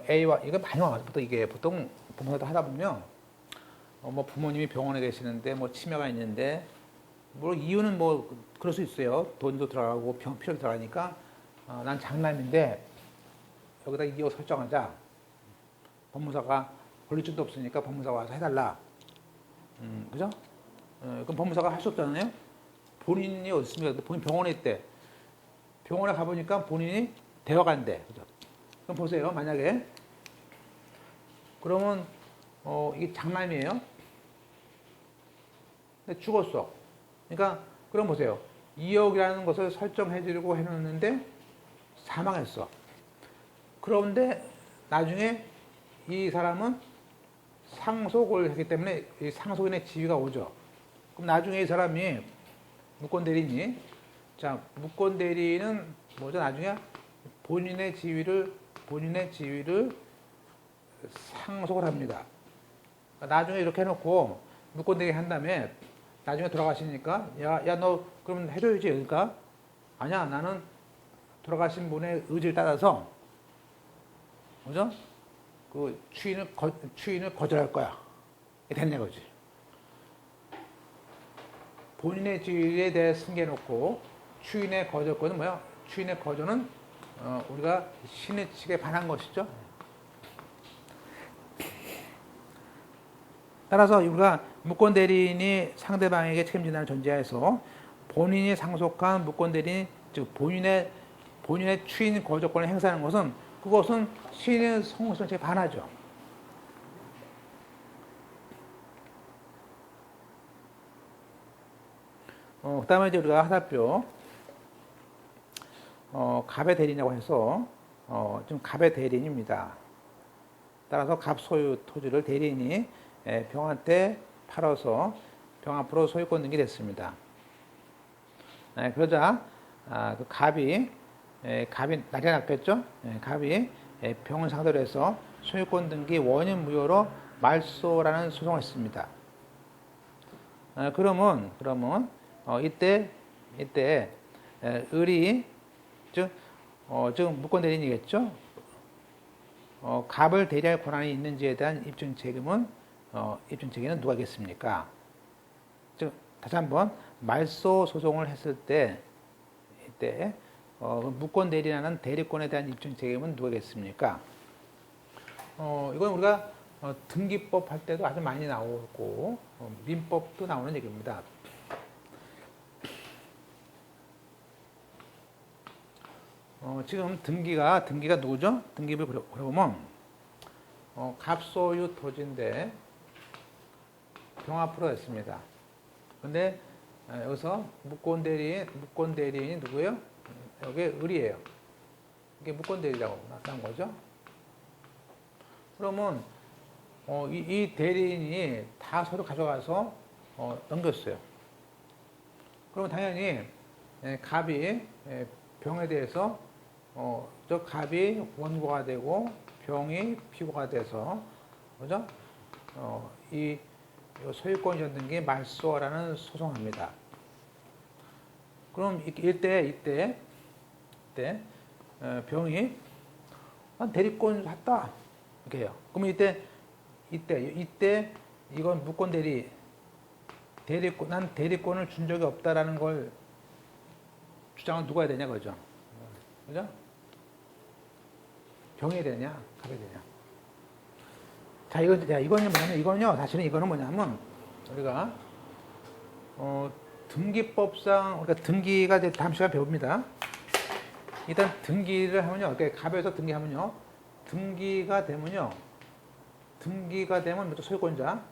A와 이거 많이 와요. 보통 부모도 하다 보면 뭐 부모님이 병원에 계시는데 뭐 치매가 있는데 뭐 이유는 뭐 그럴 수 있어요. 돈도 들어가고 병 필요도 들어가니까 난 장남인데 여기다 이유 설정하자. 법무사가 걸릴 줄도 없으니까 법무사가 와서 해달라. 그죠? 그럼 법무사가 할 수 없잖아요. 본인이 어디 있습니까? 본인 병원에 있대. 병원에 가보니까 본인이 데려간대. 그죠? 그럼 보세요. 만약에 그러면 이게 장남이에요. 근데 죽었어. 그러니까 그럼 보세요. 2억이라는 것을 설정해주려고 해놓는데 사망했어. 그런데 나중에 이 사람은 상속을 했기 때문에 이 상속인의 지위가 오죠. 그럼 나중에 이 사람이 무권대리인이 자, 무권대리는 뭐죠? 나중에 본인의 지위를 상속을 합니다. 나중에 이렇게 해놓고 무권대리 한 다음에 나중에 돌아가시니까 야, 너 그러면 해줘야지. 그러니까 아니야, 나는 돌아가신 분의 의지를 따라서 뭐죠? 그 추인을 거절할 거야. 됐네 거지. 본인의 지위에 대해 승계해놓고 추인의 거절권은 뭐야? 추인의 거절은 우리가 신의 측에 반한 것이죠. 따라서 우리가 무권대리인이 상대방에게 책임진다는 전제하에서 본인이 상속한 무권대리인, 즉 본인의 추인 거절권을 행사하는 것은 그것은 신의 성성체에 반하죠. 그 다음에 이제 우리가 하달표, 갑의 대리인이라고 해서, 좀 갑의 대리인입니다. 따라서 갑 소유 토지를 대리인이 병한테 팔아서 병 앞으로 소유권 등기됐습니다. 그러자, 그 갑이 날이 났겠죠? 갑이 병을 상대로 해서 소유권 등기 원인 무효로 말소라는 소송을 했습니다. 그러면 이때 을이 즉 무권 대리인이겠죠. 갑을 대리할 권한이 있는지에 대한 입증 책임은 누가 하겠습니까? 즉 다시 한번 말소 소송을 했을 때 이때 무권 대리라는 대리권에 대한 입증 책임은 누가 하겠습니까? 이건 우리가 등기법 할 때도 아주 많이 나오고 민법도 나오는 얘기입니다. 지금 등기가 누구죠? 등기를 그려보면 갑소유 토지인데 병 앞으로 했습니다. 근데 여기서 무권 대리인이 누구예요? 여기 을이에요. 이게 무권 대리라고 나온 거죠. 그러면 이 대리인이 다 서로 가져가서 넘겼어요. 그러면 당연히 갑이 병에 대해서 저 갑이 원고가 되고 병이 피고가 돼서 그죠? 이 소유권 이전 등기 말소라는 소송합니다. 그럼 이때 병이 난 대리권 샀다 이렇게 해요. 그러면 이때 이건 무권 대리권 난 대리권을 준 적이 없다라는 걸 주장은 누가 해야 되냐 그죠? 그죠? 병이 되냐 갑이 되냐? 자 이거는 뭐냐면 이거는 뭐냐면 우리가 등기법상 그러니까 등기가 이제 다음 시간에 배웁니다. 일단 등기를 하면요, 그러니까 갑에서 등기하면요, 등기가 되면 먼저 소유권자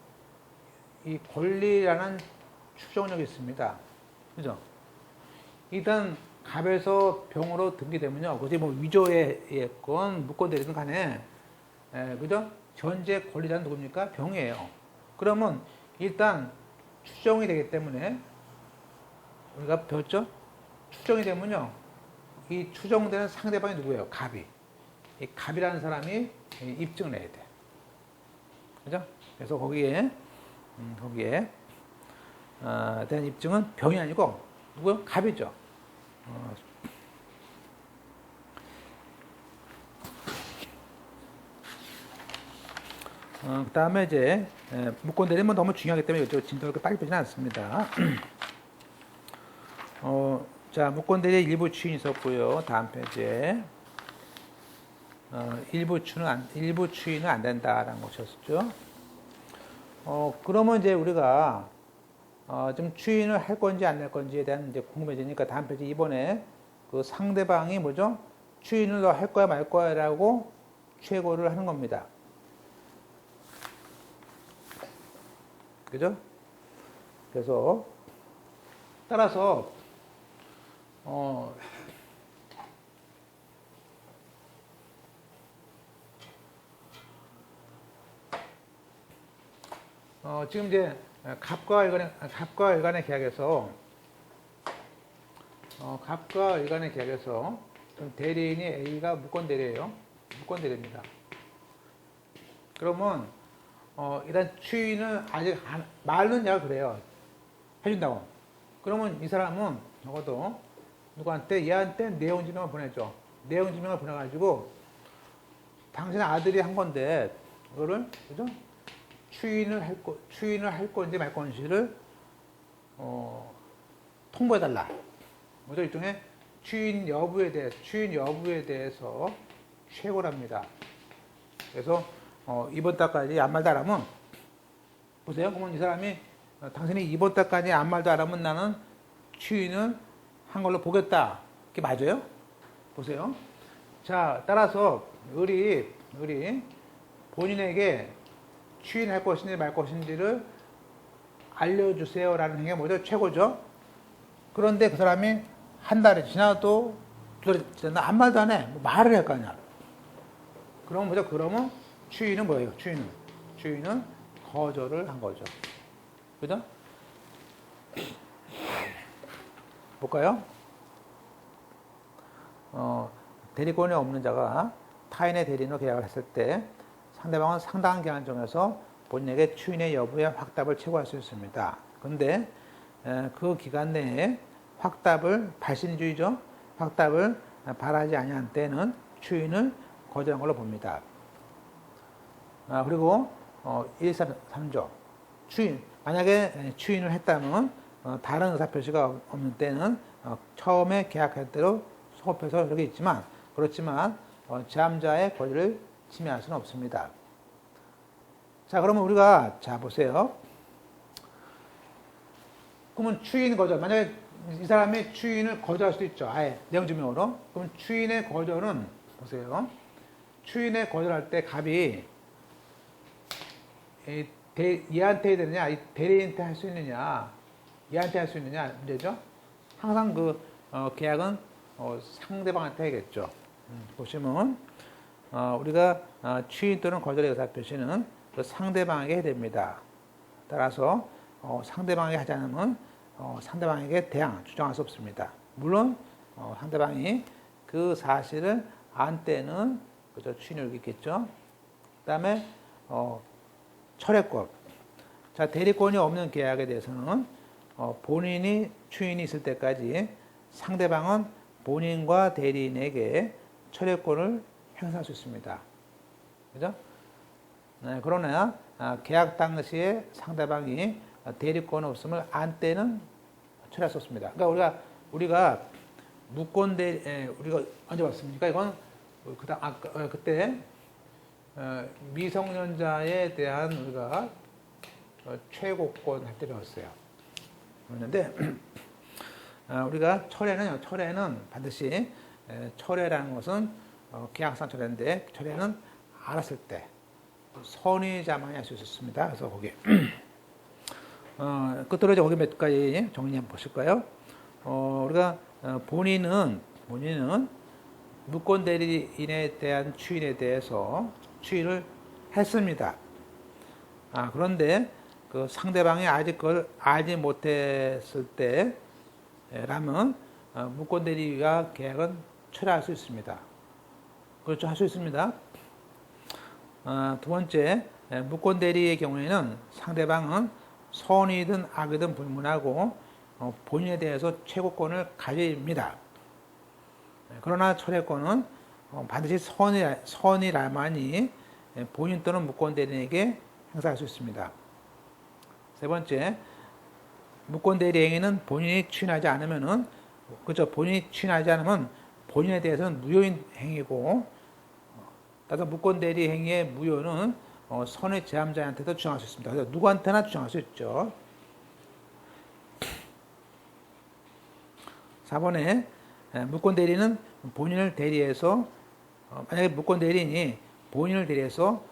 이 권리라는 추정력이 있습니다. 그죠? 일단 갑에서 병으로 등기되면요, 그것이 뭐 위조였건 무권 대리든 간에 그죠? 현재 권리자는 누굽니까? 병이에요. 그러면 일단 추정이 되기 때문에 우리가 배웠죠? 추정이 되면요, 이 추정되는 상대방이 누구예요? 갑이. 이 갑이라는 사람이 입증을 해야 돼. 그죠? 그래서 거기에 대한 입증은 병이 아니고 누구요? 갑이죠. 그 다음에 이제 무권 대리는 너무 중요하기 때문에 진도가 그렇게 빨리 빼지는 않습니다. 자, 무권 대리 일부 추인이 있었고요. 다음 페이지에 일부 추인은 안 된다라는 것이었죠. 그러면 이제 우리가 좀 추인을 할 건지 안 할 건지에 대한 이제 궁금해지니까 다음 페이지 이번에 그 상대방이 뭐죠? 추인을 너 할 거야 말 거야라고 최고를 하는 겁니다. 그죠? 그래서 따라서 지금 이제 갑과 을간의 계약에서 대리인이 A가 무권 대리예요. 무권 대리입니다. 그러면 일단 추인을 아직 말은 내가 그래요. 해준다고. 그러면 이 사람은 적어도 얘한테 내용 증명을 보내죠. 내용 증명을 보내가지고 당신 아들이 한 건데 이거를 그죠? 추인을 할 건지 말 건지를 통보해달라. 뭐죠? 일종의 추인 여부에 대해서 최고랍니다. 그래서 이번 달까지 아무 말도 안 하면 보세요. 그러면 이 사람이 당신이 이번 달까지 아무 말도 안 하면 나는 추인을 한 걸로 보겠다. 그게 맞아요? 보세요. 자, 따라서 을이 본인에게 추인할 것인지 말 것인지를 알려주세요라는 행위가 뭐죠? 최고죠. 그런데 그 사람이 한 달이 지나도 두 달이 지나도 아무 말도 안 해. 뭐 말을 할 거 아니야. 그러면 뭐죠? 그러면 추인은 뭐예요? 추인은 거절을 한 거죠. 그죠? 볼까요? 대리권이 없는 자가 타인의 대리인으로 계약을 했을 때 상대방은 상당한 기간 정해서 본인에게 추인의 여부에 확답을 check할 수 있습니다. 그런데 그 기간 내에 발신주의죠. 확답을 바라지 아니한 때는 추인을 거절한 걸로 봅니다. 그리고 1.3조 만약에 추인을 했다면 다른 의사표시가 없는 때는 처음에 계약할 대로 소급해서 이렇게 있지만 그렇지만 제함자의 권리를 침해할 수는 없습니다. 자, 그러면 우리가 보세요. 그러면 추인 거절 만약에 이 사람이 추인을 거절할 수도 있죠. 아예 내용 증명으로. 그럼 추인의 거절은 보세요. 추인의 거절할 때 갑이 얘한테 해야 되느냐, 이 대리인한테 할 수 있느냐, 얘한테 할 수 있느냐 문제죠. 항상 그 계약은 상대방한테 해야겠죠. 보시면 우리가 취인 또는 거절의 의사 표시는 그 상대방에게 해야 됩니다. 따라서 상대방에게 하지 않으면 상대방에게 대항 주장할 수 없습니다. 물론 상대방이 그 사실을 안 때는 그저 취인을 있겠죠. 그다음에 철회권. 자, 대리권이 없는 계약에 대해서는 본인이 취인이 있을 때까지 상대방은 본인과 대리인에게 철회권을 행사할 수 있습니다. 그죠? 네, 그러나 계약 당시에 상대방이 대리권 없음을 안 때는 철회할 수 없습니다. 그러니까 우리가 무권 대리 우리가 언제 봤습니까? 이건 그때 미성년자에 대한 우리가 최고권 할 때 배웠어요. 그랬는데 우리가 철회는 반드시 철회라는 것은 계약상 철회인데 철회는 알았을 때 선의자만이 할 수 있었습니다. 그래서 거기 끝으로 이제 거기 몇 가지 정리 한번 보실까요? 우리가 본인은 무권 대리인에 대한 취인에 대해서 취인을 했습니다. 그런데 그 상대방이 아직 그걸 알지 못했을 때라면 무권 대리가 계약은 철회할 수 있습니다. 그렇죠, 할 수 있습니다. 두 번째, 무권 대리의 경우에는 상대방은 선이든 악이든 불문하고 본인에 대해서 최고권을 가집니다. 그러나 철회권은 반드시 선이라만이 본인 또는 무권 대리인에게 행사할 수 있습니다. 세 번째, 무권 대리 행위는 본인이 취인하지 않으면은, 그죠? 본인이 취인하지 않으면 본인에 대해서는 무효인 행위고, 따라서 무권 대리 행위의 무효는 선의 제함자한테도 주장할 수 있습니다. 그래서 누구한테나 주장할 수 있죠. 4번에 무권 대리는 본인을 대리해서 만약에 무권 대리인이 본인을 대리해서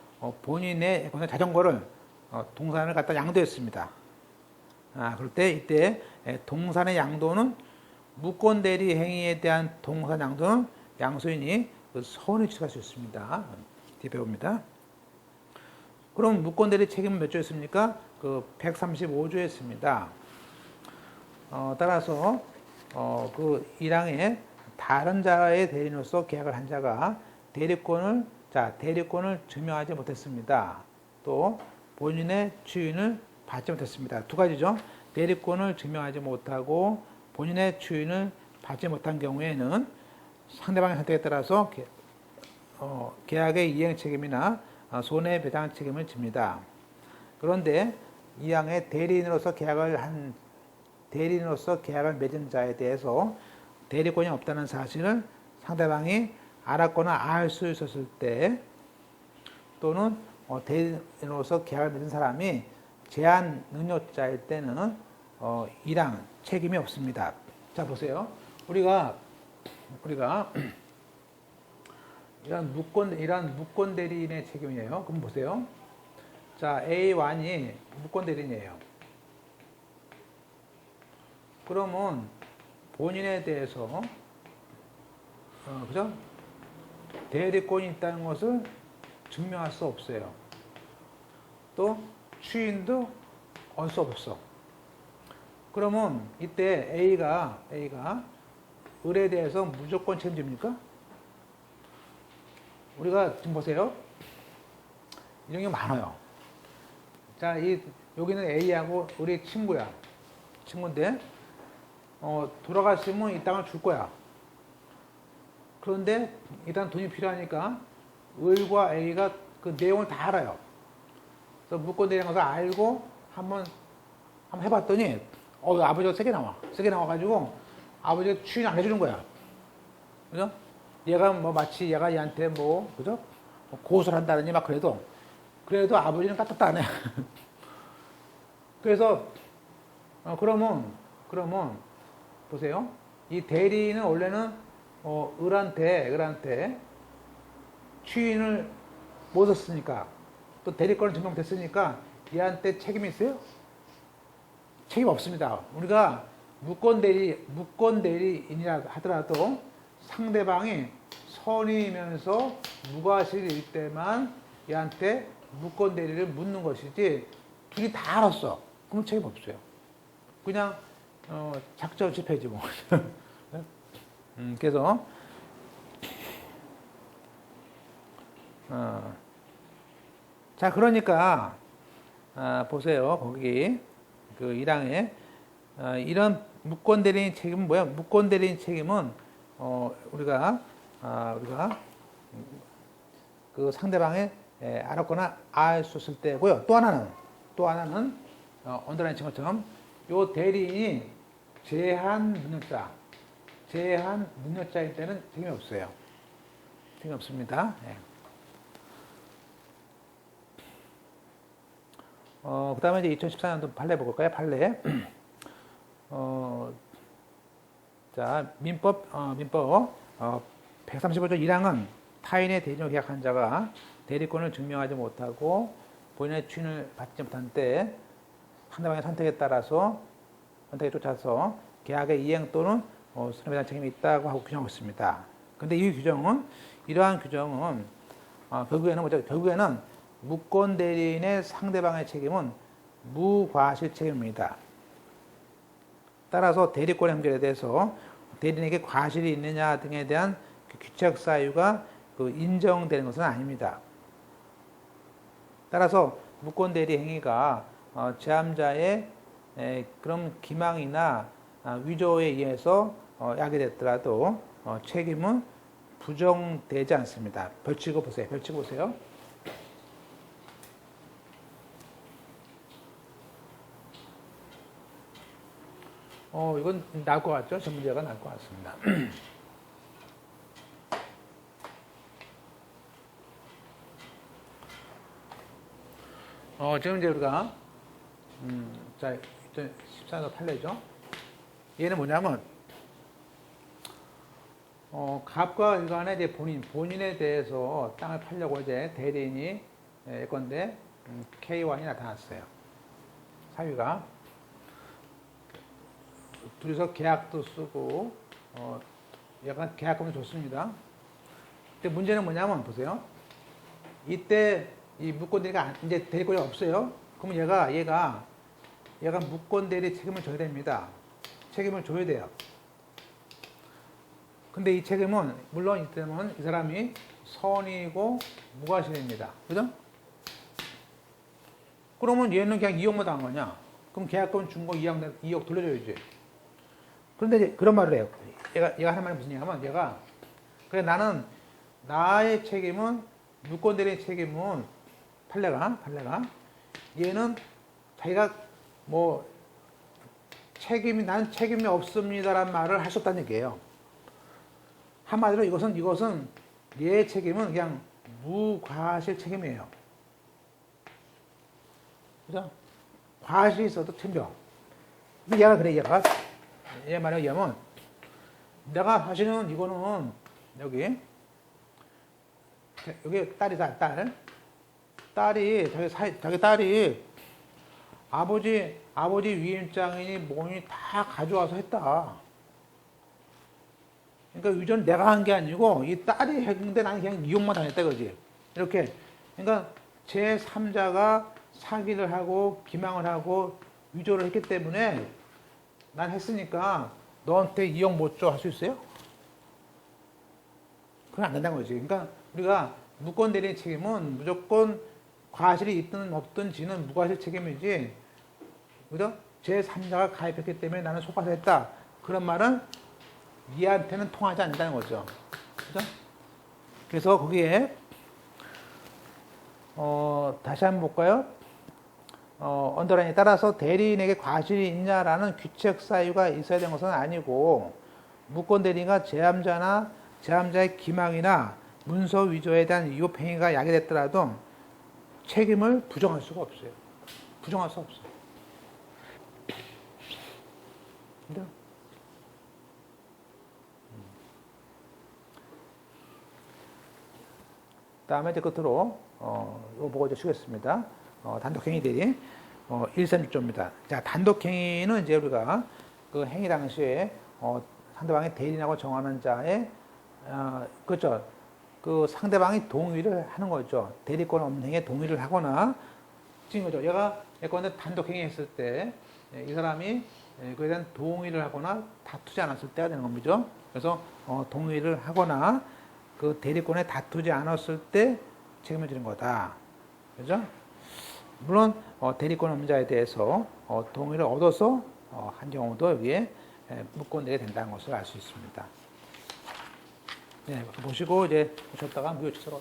본인의 자전거를 동산을 갖다 양도했습니다. 그럴 때 이때 동산의 양도는 무권 대리 행위에 대한 동산 양도는 양수인이 그 선을 취소할 수 있습니다. 뒤에 배웁니다. 그럼 무권 대리 책임은 몇 조였습니까? 그 135조에 있습니다. 따라서 그 1항에 다른 자의 대리인으로서 계약을 한 자가 대리권을 증명하지 못했습니다. 또 본인의 취인을 받지 못했습니다. 두 가지죠. 대리권을 증명하지 못하고 본인의 취인을 받지 못한 경우에는 상대방의 선택에 따라서 계약의 이행 책임이나 손해배상 책임을 집니다. 그런데 이 항의 대리인으로서 계약을 맺은 자에 대해서 대리권이 없다는 사실을 상대방이 알았거나 알 수 있었을 때 또는 대리인으로서 계약을 맺은 사람이 제한 능력자일 때는 이랑 책임이 없습니다. 자, 보세요. 우리가 이런 무권 대리인의 책임이에요. 그럼 보세요. 자, A1이 무권 대리인이에요. 그러면 본인에 대해서 그죠? 대리권이 있다는 것을 증명할 수 없어요. 또 취인도 할 수 없어. 그러면 이때 A가 을에 대해서 무조건 책임집니까? 우리가 지금 보세요. 이런 게 많아요. 자, 여기는 A하고 우리 친구인데 돌아갔으면 이 땅을 줄 거야. 그런데 일단 돈이 필요하니까 을과 A가 그 내용을 다 알아요. 그래서 무권 대리인 것을 알고 한번 해봤더니 아버지가 세게 나와가지고 아버지가 취인 안 해주는 거야. 그죠? 얘가 마치 얘가 얘한테 그죠? 고소를 한다느니 막 그래도 아버지는 까딱도 안 해. 그래서 그러면 보세요. 이 대리인은 원래는 을한테 취인을 못 했으니까 또 대리권을 증명됐으니까 얘한테 책임이 있어요? 책임 없습니다. 우리가 무권 대리인이라 하더라도 상대방이 선의면서 무과실일 때만 얘한테 무권 대리를 묻는 것이지 둘이 다 알았어. 그럼 책임 없어요. 그냥 작전 실패지 뭐. 그래서 자 그러니까 보세요. 거기 그 1항에 이런 무권 대리인 책임은 뭐야? 무권 대리인 책임은 우리가 그 상대방의 알았거나 알 수 있을 때고요. 또 하나는 언더라인 친 것처럼 요 대리인이 제한 능력자일 때는 책임이 없어요. 책임이 없습니다. 예. 그 다음에 이제 2014년도 판례 볼까요? 판례. 자, 민법 135조 1항은 타인의 대리인으로 계약한 자가 대리권을 증명하지 못하고 본인의 추인을 받지 못한 때 상대방의 선택에 따라서 선택에 쫓아서 계약의 이행 또는 손해배상 책임이 있다고 하고 규정하고 있습니다. 그런데 이러한 규정은 결국에는 무권 대리인의 상대방의 책임은 무과실 책임입니다. 따라서 대리권의 한결에 대해서 대리인에게 과실이 있느냐 등에 대한 규책 사유가 인정되는 것은 아닙니다. 따라서 무권 대리 행위가 제함자의 그런 기망이나 위조에 의해서 야기됐더라도 책임은 부정되지 않습니다. 별치고 보세요. 이건 나을 것 같죠? 저 문제가 나을 것 같습니다. 지금 이제 우리가, 자, 14도 판례죠. 얘는 뭐냐면, 갑과 일간에 이제 본인에 대해서 땅을 팔려고 이제 대리인이 예건데, K1이 나타났어요. 사위가. 둘이서 계약도 쓰고, 약간 계약금을 줬습니다. 근데 문제는 뭐냐면, 보세요. 이때 이 무권 대리가 이제 대리권이 없어요. 그러면 얘가 무권 대리 책임을 져야 됩니다. 책임을 져야 돼요. 근데 이 책임은 물론 이때는 이 사람이 선이고 무과실입니다. 그죠? 그러면 얘는 그냥 2억만 당한 거냐? 그럼 계약금 준 거 2억 돌려줘야지. 그런데 이제 그런 말을 해요. 얘가 하는 말이 무슨 얘기냐면 그래 나는 나의 책임은 무권 대리 책임은 판례가 얘는 자기가 뭐 난 책임이 없습니다라는 말을 할 수 없다는 얘기예요. 한마디로 이것은 얘의 책임은 그냥 무과실 책임이에요. 그죠? 과실이 있어도 챙겨. 근데 얘 말에 의하면 내가 사실은 이거는 여기 딸이다, 딸이 자기 딸이 아버지 위임장인이 뭐니 다 가져와서 했다. 그러니까 유전 내가 한 게 아니고 이 딸이 했는데 나는 그냥 이용만 당했다 그지. 이렇게 그러니까 제 3자가 사기를 하고 기망을 하고 위조를 했기 때문에 난 했으니까 너한테 이용 못 줘 할 수 있어요? 그건 안 된다는 거지. 그러니까 우리가 무권 대리인 책임은 무조건 과실이 있든 없든 지는 무과실 책임이지. 그죠? 제 3자가 가입했기 때문에 나는 속아서 했다. 그런 말은 얘한테는 통하지 않는다는 거죠. 그죠? 그래서 거기에 다시 한번 볼까요? 언더라인에 따라서 대리인에게 과실이 있냐라는 규책 사유가 있어야 되는 것은 아니고 무권 대리인과 제함자의 기망이나 문서 위조에 대한 위법 행위가 야기됐더라도 책임을 부정할 수가 없어요. 부정할 수 없어요. 다음에 이제 끝으로 이거 보고 이제 쉬겠습니다. 단독행위 대리. 일선일조입니다. 자, 단독행위는 이제 우리가 그 행위 당시에 상대방이 대리인하고 정하는 자의 그렇죠. 그 상대방이 동의를 하는 거죠. 대리권 없는 행위에 동의를 하거나 지금 거죠. 얘가 예컨대 단독행위 했을 때 이 사람이 그에 대한 동의를 하거나 다투지 않았을 때가 되는 겁니다. 그래서 동의를 하거나 그 대리권에 다투지 않았을 때 책임을 지는 거다. 그죠? 물론 대리권 없는 자에 대해서 동의를 얻어서 한 경우도 여기에 묶어내게 된다는 것을 알 수 있습니다. 네, 보시고 이제 보셨다가 무효 취소로